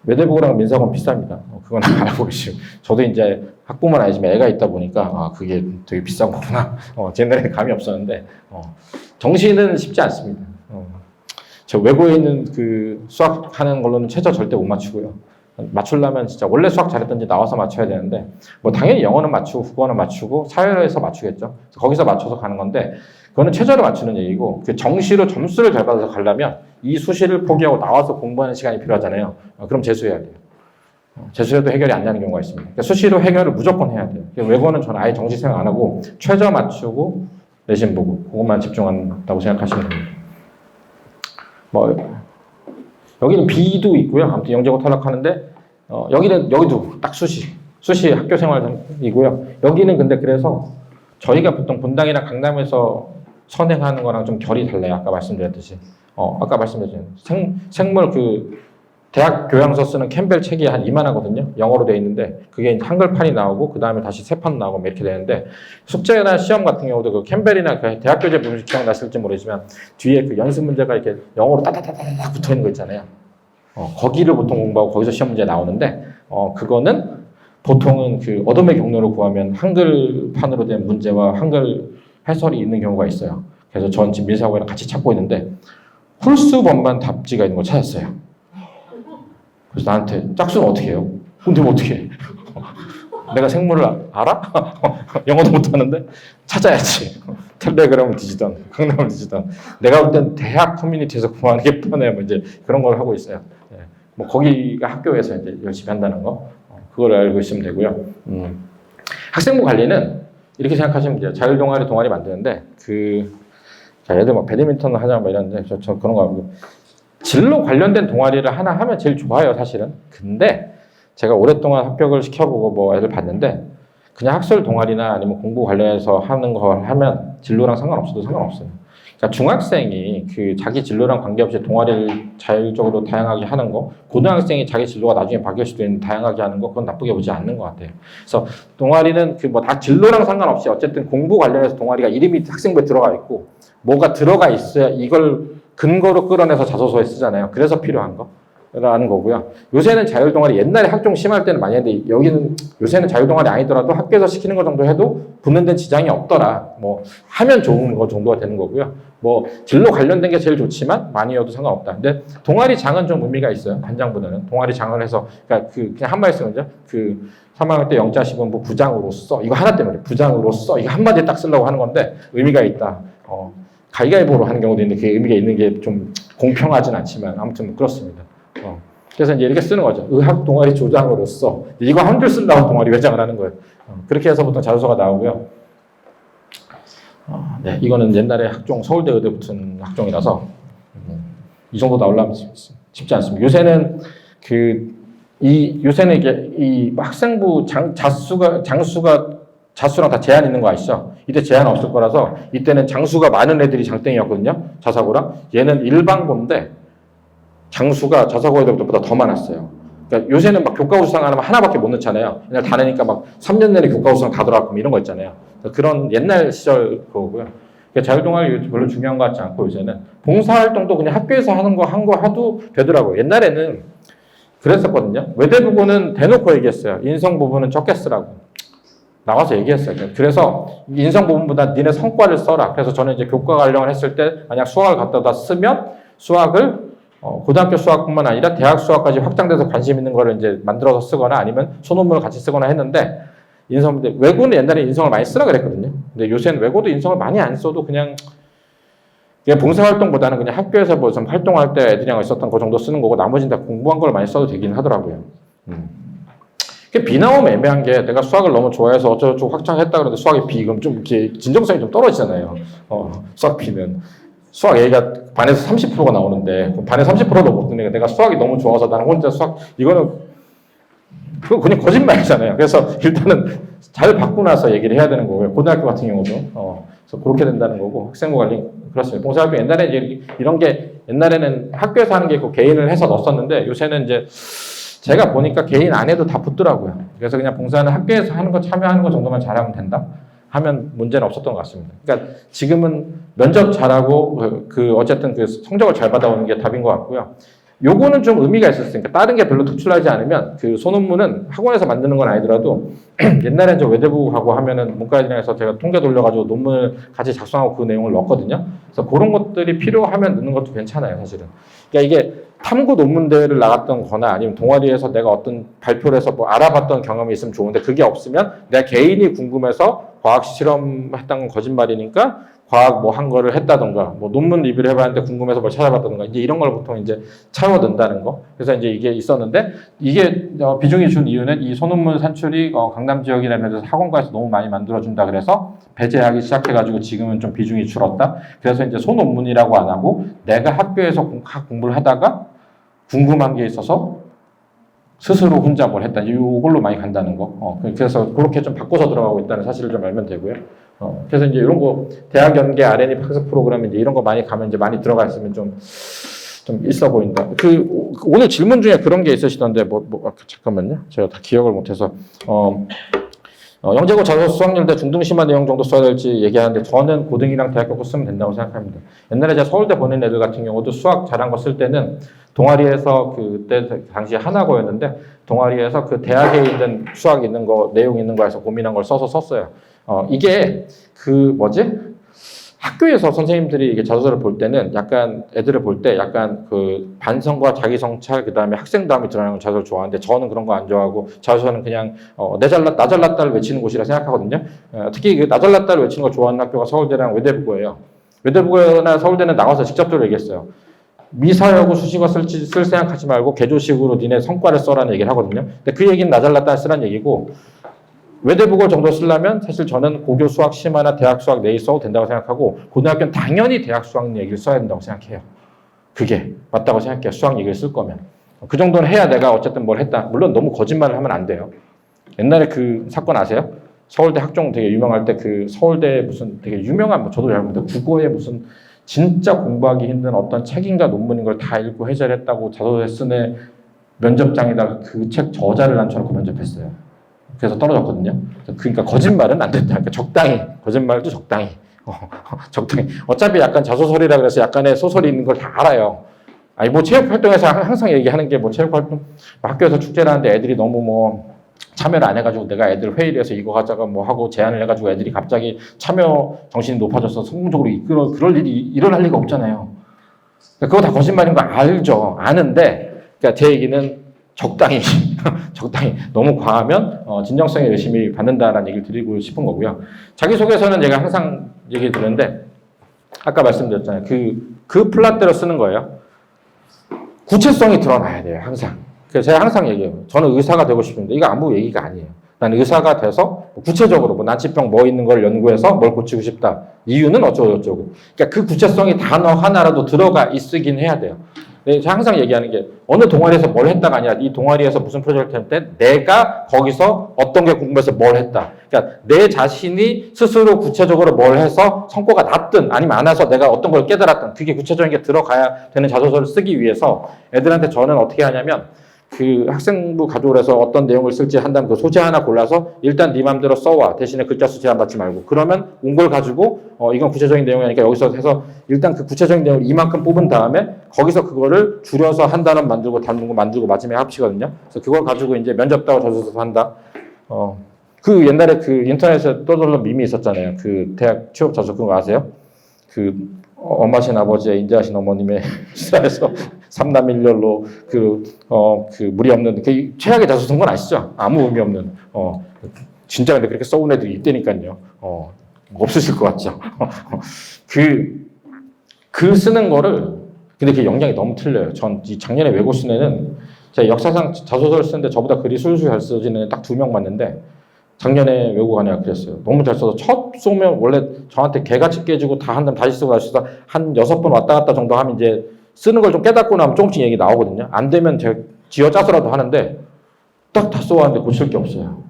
외대보고랑 민사고는 비쌉니다. 그건 알고 계시고. 저도 이제 학부모는 아니지만 애가 있다 보니까 그게 되게 비싼 거구나. 옛날에는 감이 없었는데 정시는 쉽지 않습니다. 저 외고에 있는 그 수학하는 걸로는 최저 절대 못 맞추고요. 맞추려면 진짜 원래 수학 잘했던지 나와서 맞춰야 되는데 뭐 당연히 영어는 맞추고 국어는 맞추고 사회에서 맞추겠죠. 거기서 맞춰서 가는 건데 그거는 최저를 맞추는 얘기고 그 정시로 점수를 잘 받아서 가려면 이 수시를 포기하고 나와서 공부하는 시간이 필요하잖아요. 그럼 재수해야 돼요. 재수해도 해결이 안 되는 경우가 있습니다. 그러니까 수시로 해결을 무조건 해야 돼요. 외고는 저는 아예 정시 생각 안 하고 최저 맞추고 내신 보고 그것만 집중한다고 생각하시면 됩니다. 뭐 여기는 B도 있고요. 아무튼 영재고 탈락하는데 여기도 딱 수시 학교 생활이고요. 여기는 근데 그래서 저희가 보통 분당이나 강남에서 선행하는 거랑 좀 결이 달라요. 아까 말씀드렸듯이. 아까 말씀드렸죠. 생물 대학 교양서 쓰는 캠벨 책이 한 이만하거든요. 영어로 되어 있는데 그게 이제 한글판이 나오고 그 다음에 다시 세 판 나오고 이렇게 되는데 숙제나 시험 같은 경우도 그 캠벨이나 그 대학 교재 보면 기억났을지 모르지만 뒤에 그 연습 문제가 이렇게 영어로 따다다다닥 붙어 있는 거 있잖아요. 거기를 보통 공부하고 거기서 시험 문제 나오는데 그거는 보통은 그 어둠의 경로를 구하면 한글판으로 된 문제와 한글 해설이 있는 경우가 있어요. 그래서 전 지금 민사고랑 같이 찾고 있는데 홀수번만 답지가 있는 걸 찾았어요. 그래서 나한테 짝수는 어떻게 해요? 근데 어떻게 해? 내가 생물을 알아? 영어도 못하는데 찾아야지. 텔레그램을 뒤지던 강남을 뒤지던 내가 볼 땐 대학 커뮤니티에서 구하는 게 편해. 뭐 이제 그런 걸 하고 있어요. 뭐 거기가 학교에서 이제 열심히 한다는 거 그걸 알고 있으면 되고요. 학생부 관리는 이렇게 생각하시면 돼요. 자율 동아리 만드는데 자 얘들 막 배드민턴 하자 뭐 이러는데 저 그런 거 하고 진로 관련된 동아리를 하나 하면 제일 좋아요, 사실은. 근데 제가 오랫동안 합격을 시켜보고 뭐 애들 봤는데 그냥 학술 동아리나 아니면 공부 관련해서 하는 걸 하면 진로랑 상관없어도 상관없어요. 그러니까 중학생이 자기 진로랑 관계없이 동아리를 자율적으로 다양하게 하는 거, 고등학생이 자기 진로가 나중에 바뀔 수도 있는 다양하게 하는 거, 그건 나쁘게 보지 않는 것 같아요. 그래서 동아리는 다 진로랑 상관없이 어쨌든 공부 관련해서 동아리가 이름이 학생부에 들어가 있고 뭐가 들어가 있어야 이걸 근거로 끌어내서 자소서에 쓰잖아요. 그래서 필요한 거라는 거고요. 요새는 자율동아리 옛날에 학종 심할 때는 많이 했는데 여기는 요새는 자율동아리 아니더라도 학교에서 시키는 거 정도 해도 붙는 데는 지장이 없더라. 뭐 하면 좋은 거 정도가 되는 거고요. 뭐 진로 관련된 게 제일 좋지만 많이여도 상관없다. 근데 동아리장은 좀 의미가 있어요. 반장보다는 동아리장을 해서 그러니까 그냥 한 마디 쓰면요. 3학년 때 영자식은 뭐 부장으로서 이거 하나 때문에 부장으로서 이거 한마디에 딱 쓰려고 하는 건데 의미가 있다. 가위가위보로 하는 경우도 있는데 그게 의미가 있는 게 좀 공평하진 않지만 아무튼 그렇습니다. 그래서 이제 이렇게 쓰는 거죠. 의학 동아리 조장으로서 이거 한 줄 쓰려고 동아리 회장을 하는 거예요. 그렇게 해서 보통 자소서가 나오고요. 네, 이거는 옛날에 학종 서울대 의대 붙은 학종이라서 이 정도 나오려면 쉽지 않습니다. 요새는 요새는 이게 이 학생부 자수랑 다 제한 있는 거 아시죠? 이때 제한 없을 거라서 이때는 장수가 많은 애들이 장땡이었거든요. 자사고랑 얘는 일반고인데 장수가 자사고 애들보다 더 많았어요. 그러니까 요새는 막 교과 우수상 하면 하나밖에 못 넣잖아요. 옛날 다 내니까 막 3년 내내 교과 우수상 다 들어갔고 이런 거 있잖아요. 그런 옛날 시절 거고요. 그러니까 자율동아리 별로 중요한 것 같지 않고 요새는 봉사활동도 그냥 학교에서 하는 거 하도 되더라고요. 옛날에는 그랬었거든요. 외대부고는 대놓고 얘기했어요. 인성 부분은 적게 쓰라고. 나와서 얘기했어요. 그래서 인성 부분보다 니네 성과를 써라. 그래서 저는 이제 교과 관련을 했을 때 만약 수학을 갖다다 쓰면 수학을 고등학교 수학뿐만 아니라 대학 수학까지 확장돼서 관심 있는 거를 이제 만들어서 쓰거나 아니면 소논문을 같이 쓰거나 했는데 외고는 옛날에 인성을 많이 쓰라 그랬거든요. 근데 요새는 외고도 인성을 많이 안 써도 그냥 봉사활동보다는 그냥 학교에서 뭐 좀 활동할 때 애들이랑 있었던 그 정도 쓰는 거고 나머지는 다 공부한 걸 많이 써도 되긴 하더라고요. B 나오면 애매한 게 내가 수학을 너무 좋아해서 어쩌고저쩌고 확장했다 그러는데 수학의 B 그럼 좀 이렇게 진정성이 좀 떨어지잖아요. 수학 B는. 수학 A가 반에서 30%가 나오는데 반에 30%도 못 드니까 내가 수학이 너무 좋아서 나는 혼자 이거는 그거 그냥 거짓말이잖아요. 그래서 일단은 잘 받고 나서 얘기를 해야 되는 거고요. 고등학교 같은 경우도. 그래서 그렇게 된다는 거고 학생부 관리 그렇습니다. 봉사활동 옛날에 이제 이런 게 옛날에는 학교에서 하는 게 있고 개인을 해서 넣었었는데 요새는 이제 제가 보니까 개인 안 해도 다 붙더라고요. 그래서 그냥 봉사는 학교에서 하는 거 참여하는 거 정도만 잘하면 된다 하면 문제는 없었던 것 같습니다. 그러니까 지금은 면접 잘하고 어쨌든 성적을 잘 받아오는 게 답인 것 같고요. 요거는 좀 의미가 있었으니까 다른 게 별로 특출나지 않으면 그 소논문은 학원에서 만드는 건 아니더라도 옛날에 저 외대부 가고 하면은 문과인에서 제가 통계 돌려가지고 논문을 같이 작성하고 그 내용을 넣었거든요. 그래서 그런 것들이 필요하면 넣는 것도 괜찮아요, 사실은. 그러니까 이게 탐구 논문 대회를 나갔던 거나 아니면 동아리에서 내가 어떤 발표를 해서 뭐 알아봤던 경험이 있으면 좋은데 그게 없으면 내가 개인이 궁금해서 과학 실험했던 건 거짓말이니까 과학 뭐 한 거를 했다던가 뭐 논문 리뷰를 해봤는데 궁금해서 뭘 찾아봤다던가 이제 이런 걸 보통 이제 채워 넣는다는 거. 그래서 이제 이게 있었는데 이게 비중이 준 이유는 이 소논문 산출이 강남 지역이라는 데서 학원가에서 너무 많이 만들어준다 그래서 배제하기 시작해가지고 지금은 좀 비중이 줄었다. 그래서 이제 소논문이라고 안 하고 내가 학교에서 공부를 하다가 궁금한 게 있어서 스스로 혼자 뭘 했다. 이걸로 많이 간다는 거. 그래서 그렇게 좀 바꿔서 들어가고 있다는 사실을 좀 알면 되고요. 그래서 이제 이런 거 대학 연계 R&D 학습 프로그램 이제 이런 거 많이 가면 이제 많이 들어가 있으면 좀 있어 보인다. 오늘 질문 중에 그런 게 있으시던데 잠깐만요. 제가 다 기억을 못해서 영재고 자소 수학열대 중등 심화 내용 정도 써야 될지 얘기하는데 저는 고등이랑 대학교 거 쓰면 된다고 생각합니다. 옛날에 제가 서울대 보낸 애들 같은 경우도 수학 잘한 거 쓸 때는 동아리에서 그때 당시 하나고였는데 동아리에서 그 대학에 있는 수학 있는 거 내용 있는 거에서 고민한 걸 써서 썼어요. 이게 학교에서 선생님들이 이게 자소서를 볼 때는 약간 애들을 볼 때 약간 그 반성과 자기 성찰 그다음에 학생담이 드러나는 자소서를 좋아하는데 저는 그런 거 안 좋아하고 자소서는 그냥 나 잘났다를 외치는 곳이라 생각하거든요. 특히 그 나 잘났다를 외치는 걸 좋아하는 학교가 서울대랑 외대부고예요. 외대부고나 서울대는 나와서 직접적으로 얘기했어요. 미사여고 수식어 쓸 생각하지 말고 개조식으로 니네 성과를 써라는 얘기를 하거든요. 근데 그 얘기는 나 잘났다 쓰라는 얘기고 외대국어 정도 쓰려면 사실 저는 고교 수학 심화나 대학 수학 내일 써도 된다고 생각하고 고등학교는 당연히 대학 수학 얘기를 써야 된다고 생각해요. 그게 맞다고 생각해요. 수학 얘기를 쓸 거면. 그 정도는 해야 내가 어쨌든 뭘 했다. 물론 너무 거짓말을 하면 안 돼요. 옛날에 그 사건 아세요? 서울대 학종 되게 유명할 때 그 서울대 무슨 되게 유명한 저도 잘 모르는데 국어에 무슨 진짜 공부하기 힘든 어떤 책인가 논문인 걸 다 읽고 해설했다고 자소서에 쓴 애 면접장에다가 그 책 저자를 앉혀놓고 면접했어요. 그래서 떨어졌거든요. 그러니까 거짓말은 안 된다. 그러니까 적당히 거짓말도 적당히 적당히 어차피 약간 자소서리라 그래서 약간의 소설이 있는 걸 다 알아요. 아니 뭐 체육 활동에서 항상 얘기하는 게 뭐 체육 활동 학교에서 축제를 하는데 애들이 너무 참여를 안 해가지고 내가 애들 회의를 해서 이거 하자가 하고 제안을 해가지고 애들이 갑자기 참여 정신이 높아져서 성공적으로 그럴 일이 일어날 리가 없잖아요. 그거 다 거짓말인 거 알죠. 아는데 그러니까 제 얘기는 적당히 너무 과하면 진정성에 의심이 받는다라는 얘기를 드리고 싶은 거고요. 자기소개서는 제가 항상 얘기 드렸는데 아까 말씀드렸잖아요. 그 플랫대로 쓰는 거예요. 구체성이 드러나야 돼요. 항상. 그래서 제가 항상 얘기해요. 저는 의사가 되고 싶은데 이거 아무 얘기가 아니에요. 난 의사가 돼서 구체적으로 난치병 있는 걸 연구해서 뭘 고치고 싶다. 이유는 어쩌고. 그러니까 그 구체성이 단어 하나라도 들어가 있긴 해야 돼요. 네, 제가 항상 얘기하는 게 어느 동아리에서 뭘 했다가 아니라 이 동아리에서 무슨 프로젝트 할 때 내가 거기서 어떤 게 궁금해서 뭘 했다. 그러니까 내 자신이 스스로 구체적으로 뭘 해서 성과가 났든 아니면 안 와서 내가 어떤 걸 깨달았든 그게 구체적인 게 들어가야 되는 자소서를 쓰기 위해서 애들한테 저는 어떻게 하냐면 그 학생부 가족을 해서 어떤 내용을 쓸지 한다면 그 소재 하나 골라서 일단 네 맘대로 써와. 대신에 글자 수 제한 받지 말고. 그러면 온 걸 가지고 이건 구체적인 내용이니까 여기서 해서 일단 그 구체적인 내용을 이만큼 뽑은 다음에 거기서 그거를 줄여서 한 단원 만들고 단문 만들고 마지막에 합치거든요. 그래서 그걸 가지고 이제 면접 따고 자소서 한다. 그 옛날에 그 인터넷에 떠돌던 밈이 있었잖아요. 그 대학 취업 자소서 그거 아세요? 엄마신 아버지의 인자하신 어머님의 시사에서 삼남일렬로 무리 없는 그 최악의 자소서 쓴 건 아시죠? 아무 의미 없는 진짜 근데 그렇게 써온 애들이 있다니까요. 없으실 것 같죠? 그 쓰는 거를 근데 그 영향이 너무 틀려요. 전 작년에 외고 쓴 애는 제가 역사상 자소서를 쓰는데 저보다 글이 술술 잘 써지는 애 딱 2명 봤는데 작년에 외국 간 애가 그랬어요. 너무 잘 써서 첫 쏘면 원래 저한테 개같이 깨지고 다 한다면 다시 쓰고 다시 써서 한 6번 왔다 갔다 정도 하면 이제 쓰는 걸 좀 깨닫고 나면 조금씩 얘기 나오거든요. 안 되면 제가 지어 짜서라도 하는데 딱 다 써왔는데 고칠 게 없어요.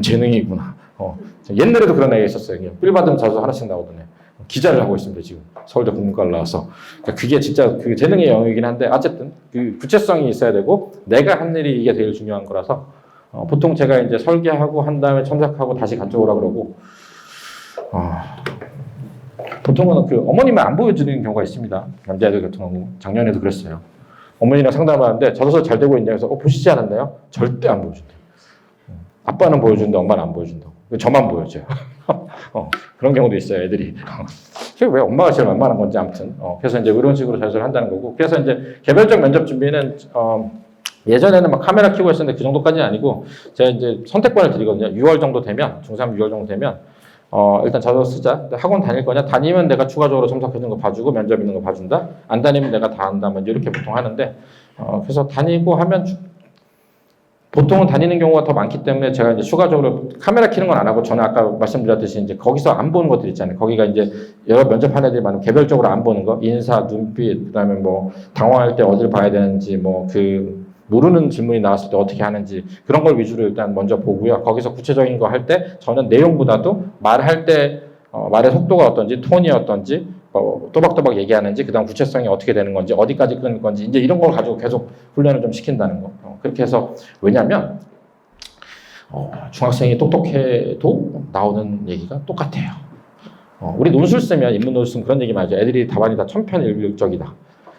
재능이구나. 옛날에도 그런 애가 있었어요. 그냥 삘 받으면 자소서 하나씩 나오던 애. 기자를 하고 있습니다, 지금. 서울대 국문과를 나와서. 그러니까 그게 진짜 그 재능의 영역이긴 한데, 어쨌든, 그 구체성이 있어야 되고, 내가 한 일이 이게 제일 중요한 거라서, 보통 제가 이제 설계하고 한 다음에 첨삭하고 다시 가져오라 그러고, 보통은 그 어머님을 안 보여주는 경우가 있습니다. 남자애들 같은 경우 작년에도 그랬어요. 어머니랑 상담하는데 저도서 잘 되고 있냐 해서 보시지 않았나요? 절대 안 보여준대요. 아빠는 보여주는데 엄마는 안 보여준다고. 저만 보여줘요. 그런 경우도 있어요, 애들이. 왜 엄마가 제일 만만한 건지 아무튼. 그래서 이제 이런 식으로 자주를 한다는 거고. 그래서 이제 개별적 면접 준비는 예전에는 막 카메라 켜고 했었는데 그 정도까지는 아니고 제가 이제 선택권을 드리거든요. 6월 정도 되면 중3 6월 정도 되면 일단 자소 쓰자. 학원 다닐 거냐? 다니면 내가 추가적으로 첨삭해주는 거 봐주고 면접 있는 거 봐준다. 안 다니면 내가 다 한다. 뭐 이렇게 보통 하는데 그래서 다니고 하면 보통은 다니는 경우가 더 많기 때문에 제가 이제 추가적으로 카메라 켜는 건 안 하고 저는 아까 말씀드렸듯이 이제 거기서 안 보는 것들 있잖아요. 거기가 이제 여러 면접하는 애들이 많으면 개별적으로 안 보는 거, 인사, 눈빛, 그다음에 뭐 당황할 때 어디를 봐야 되는지, 뭐 그 모르는 질문이 나왔을 때 어떻게 하는지 그런 걸 위주로 일단 먼저 보고요. 거기서 구체적인 거 할 때 저는 내용보다도 말할 때 말의 속도가 어떤지, 톤이 어떤지, 또박또박 얘기하는지, 그다음 구체성이 어떻게 되는 건지, 어디까지 끊을 건지, 이제 이런 걸 가지고 계속 훈련을 좀 시킨다는 거. 그렇게 해서 왜냐하면 중학생이 똑똑해도 나오는 얘기가 똑같아요. 우리 논술 쓰면 인문 논술 그런 얘기 많이 하죠. 애들이 답안이 다 천편일률적이다.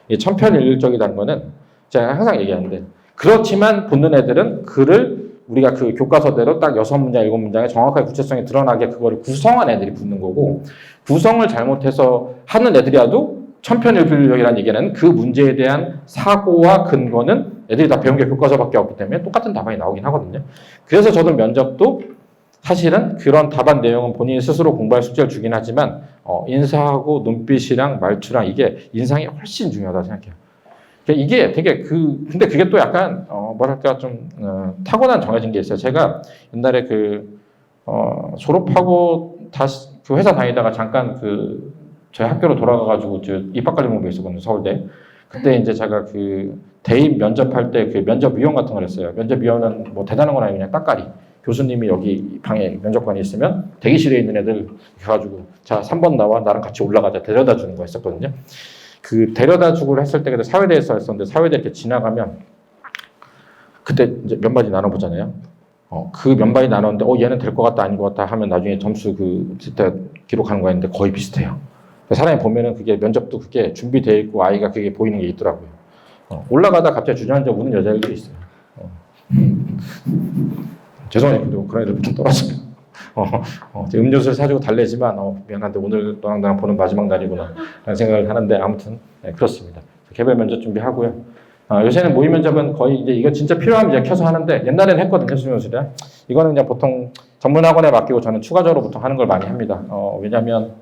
이 천편일률적이라는 거는 제가 항상 얘기하는데 그렇지만 붙는 애들은 글을 우리가 그 교과서대로 딱 6문장, 7문장에 정확하게 구체성이 드러나게 그거를 구성한 애들이 붙는 거고 구성을 잘못해서 하는 애들이라도 천편일률적이라는 얘기는 그 문제에 대한 사고와 근거는 애들이 다 배운 게 교과서밖에 없기 때문에 똑같은 답안이 나오긴 하거든요. 그래서 저도 면접도 사실은 그런 답안 내용은 본인이 스스로 공부할 숙제를 주긴 하지만 인사하고 눈빛이랑 말투랑 이게 인상이 훨씬 중요하다고 생각해요. 이게 되게 근데 그게 또 약간 뭐랄까 좀 타고난 정해진 게 있어요. 제가 옛날에 졸업하고 다시 그 회사 다니다가 잠깐 저희 학교로 돌아가가지고 입학관리 공부 있었거든요, 서울대. 그때 이제 제가 대입 면접할 때 면접위원 같은 걸 했어요. 면접위원은 뭐 대단한 건 아니고 그냥 따까리. 교수님이 여기 방에 면접관이 있으면 대기실에 있는 애들 해가지고 자 3번 나와 나랑 같이 올라가자 데려다 주는 거 했었거든요. 데려다 주고를 했을 때 그때 사회대에서 했었는데 사회대 이렇게 지나가면 그때 이제 몇 마디 나눠보잖아요. 그 몇 마디 나눴는데 얘는 될 것 같다 아닌 것 같다 하면 나중에 점수 그때 기록하는 거 있는데 거의 비슷해요. 사람이 보면은 그게 면접도 그게 준비되어 있고 아이가 그게 보이는 게 있더라고요. 올라가다 갑자기 주저앉아 우는 여자애들도 있어요. 죄송해요. 그래도 그런 애들 좀 떨어져요. 음료수를 사주고 달래지만 미안한데 오늘 너랑 나랑 보는 마지막 날이구나 라는 생각을 하는데 아무튼 네, 그렇습니다. 개별 면접 준비하고요. 요새는 모의 면접은 거의 이제 이거 진짜 필요하면 이제 켜서 하는데 옛날에는 했거든요. 수료술이야. 이거는 그냥 보통 전문 학원에 맡기고 저는 추가적으로 보통 하는 걸 많이 합니다. 왜냐면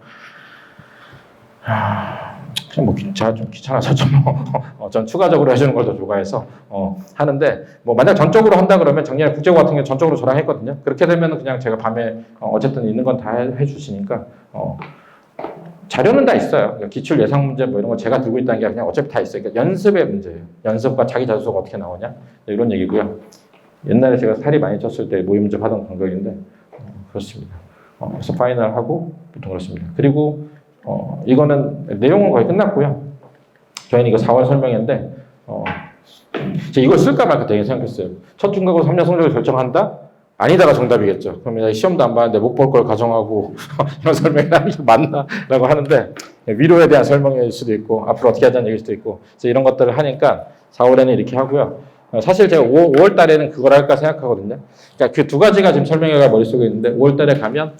그냥 제가 좀 귀찮아서 전 추가적으로 해주는 걸 더 좋아해서 하는데 만약 전적으로 한다 그러면 작년에 국제고 같은 경우 전적으로 저랑 했거든요. 그렇게 되면 그냥 제가 밤에 어쨌든 있는 건 다 해주시니까 자료는 다 있어요. 그러니까 기출 예상 문제 뭐 이런 거 제가 들고 있다는 게 그냥 어차피 다 있어요. 그러니까 연습의 문제예요. 연습과 자기 자소서가 어떻게 나오냐 이런 얘기고요. 옛날에 제가 살이 많이 쪘을 때 모의 문제 하던 감각인데 그렇습니다. 그래서 파이널 하고 보통 그렇습니다. 그리고 이거는 내용은 거의 끝났고요. 저희는 이거 4월 설명인데 제가 이걸 쓸까 말까 되게 생각했어요. 첫 중간고 3년 성적을 결정한다? 아니다가 정답이겠죠. 그러면 시험도 안 봤는데 못 볼 걸 가정하고 이런 설명이 맞나? 라고 하는데 위로에 대한 설명일 수도 있고 앞으로 어떻게 하자는 얘기일 수도 있고 이런 것들을 하니까 4월에는 이렇게 하고요. 사실 제가 5월 달에는 그걸 할까 생각하거든요. 그러니까 그 두 가지가 지금 설명회가 머릿속에 있는데 5월 달에 가면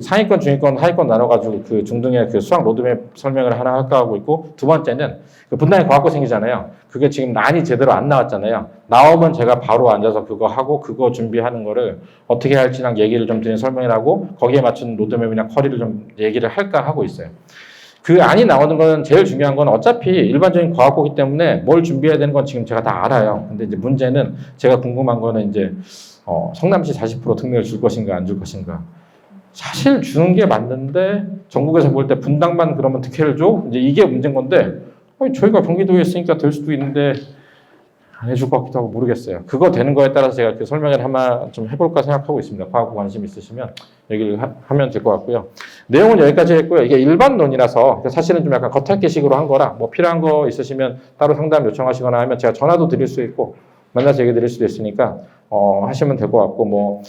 상위권, 중위권, 하위권 나눠가지고 중등의 수학 로드맵 설명을 하나 할까 하고 있고 두 번째는 분당에 과학고 생기잖아요. 그게 지금 난이 제대로 안 나왔잖아요. 나오면 제가 바로 앉아서 그거 하고 그거 준비하는 거를 어떻게 할지랑 얘기를 좀 드린 설명을 하고 거기에 맞춘 로드맵이나 커리를 좀 얘기를 할까 하고 있어요. 안이 나오는 건 제일 중요한 건 어차피 일반적인 과학고기 때문에 뭘 준비해야 되는 건 지금 제가 다 알아요. 근데 이제 문제는 제가 궁금한 거는 이제 성남시 40% 특례를 줄 것인가 안 줄 것인가. 사실 주는 게 맞는데 전국에서 볼 때 분당만 그러면 특혜를 줘? 이제 이게 문제인 건데 저희가 경기도에 있으니까 될 수도 있는데 안 해줄 것 같기도 하고 모르겠어요. 그거 되는 거에 따라서 제가 설명을 한번 좀 해볼까 생각하고 있습니다. 과학 관심 있으시면 얘기를 하면 될 것 같고요. 내용은 여기까지 했고요. 이게 일반론이라서 사실은 좀 약간 겉핥기식으로 한 거라 필요한 거 있으시면 따로 상담 요청하시거나 하면 제가 전화도 드릴 수 있고 만나서 얘기 드릴 수도 있으니까 하시면 될 것 같고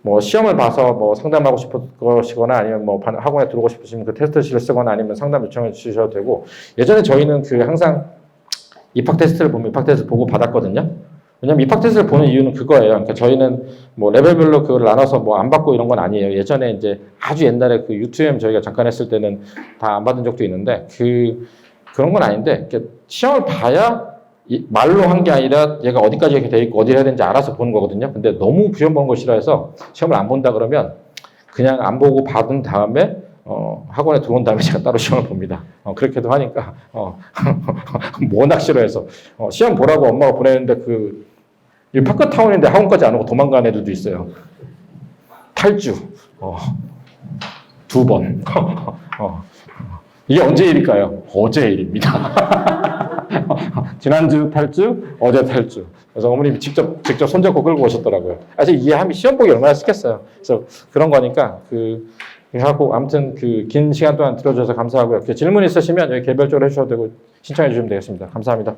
뭐 시험을 봐서 뭐 상담하고 싶으시거나 아니면 뭐 학원에 들어오고 싶으시면 그 테스트지를 쓰거나 아니면 상담 요청해 주셔도 되고 예전에 저희는 그 항상 입학 테스트를 보면 입학 테스트 보고 받았거든요. 왜냐면 입학 테스트를 보는 이유는 그거예요. 그러니까 저희는 뭐 레벨별로 그걸 나눠서 뭐 안 받고 이런 건 아니에요. 예전에 이제 아주 옛날에 그 U2M 저희가 잠깐 했을 때는 다 안 받은 적도 있는데 그런 건 아닌데 시험을 봐야 말로 한 게 아니라 얘가 어디까지 이렇게 돼 있고 어디 해야 되는지 알아서 보는 거거든요. 근데 너무 시험 보는 걸 싫어해서 시험을 안 본다 그러면 그냥 안 보고 받은 다음에 학원에 들어온 다음에 제가 따로 시험을 봅니다. 그렇게도 하니까 워낙 싫어해서 시험 보라고 엄마가 보내는데 이 파크타운인데 학원까지 안 오고 도망가는 애들도 있어요. 탈주 2번. 이게 언제 일일까요? 어제 일입니다. 지난주 탈주, 어제 탈주. 그래서 어머님이 직접 손잡고 끌고 오셨더라고요. 아직 이해하면 시험 보기 얼마나 쉽겠어요. 그래서 그런 거니까 하고 아무튼 긴 시간 동안 들어주셔서 감사하고요. 질문 있으시면 여기 개별적으로 해주셔도 되고 신청해 주시면 되겠습니다. 감사합니다.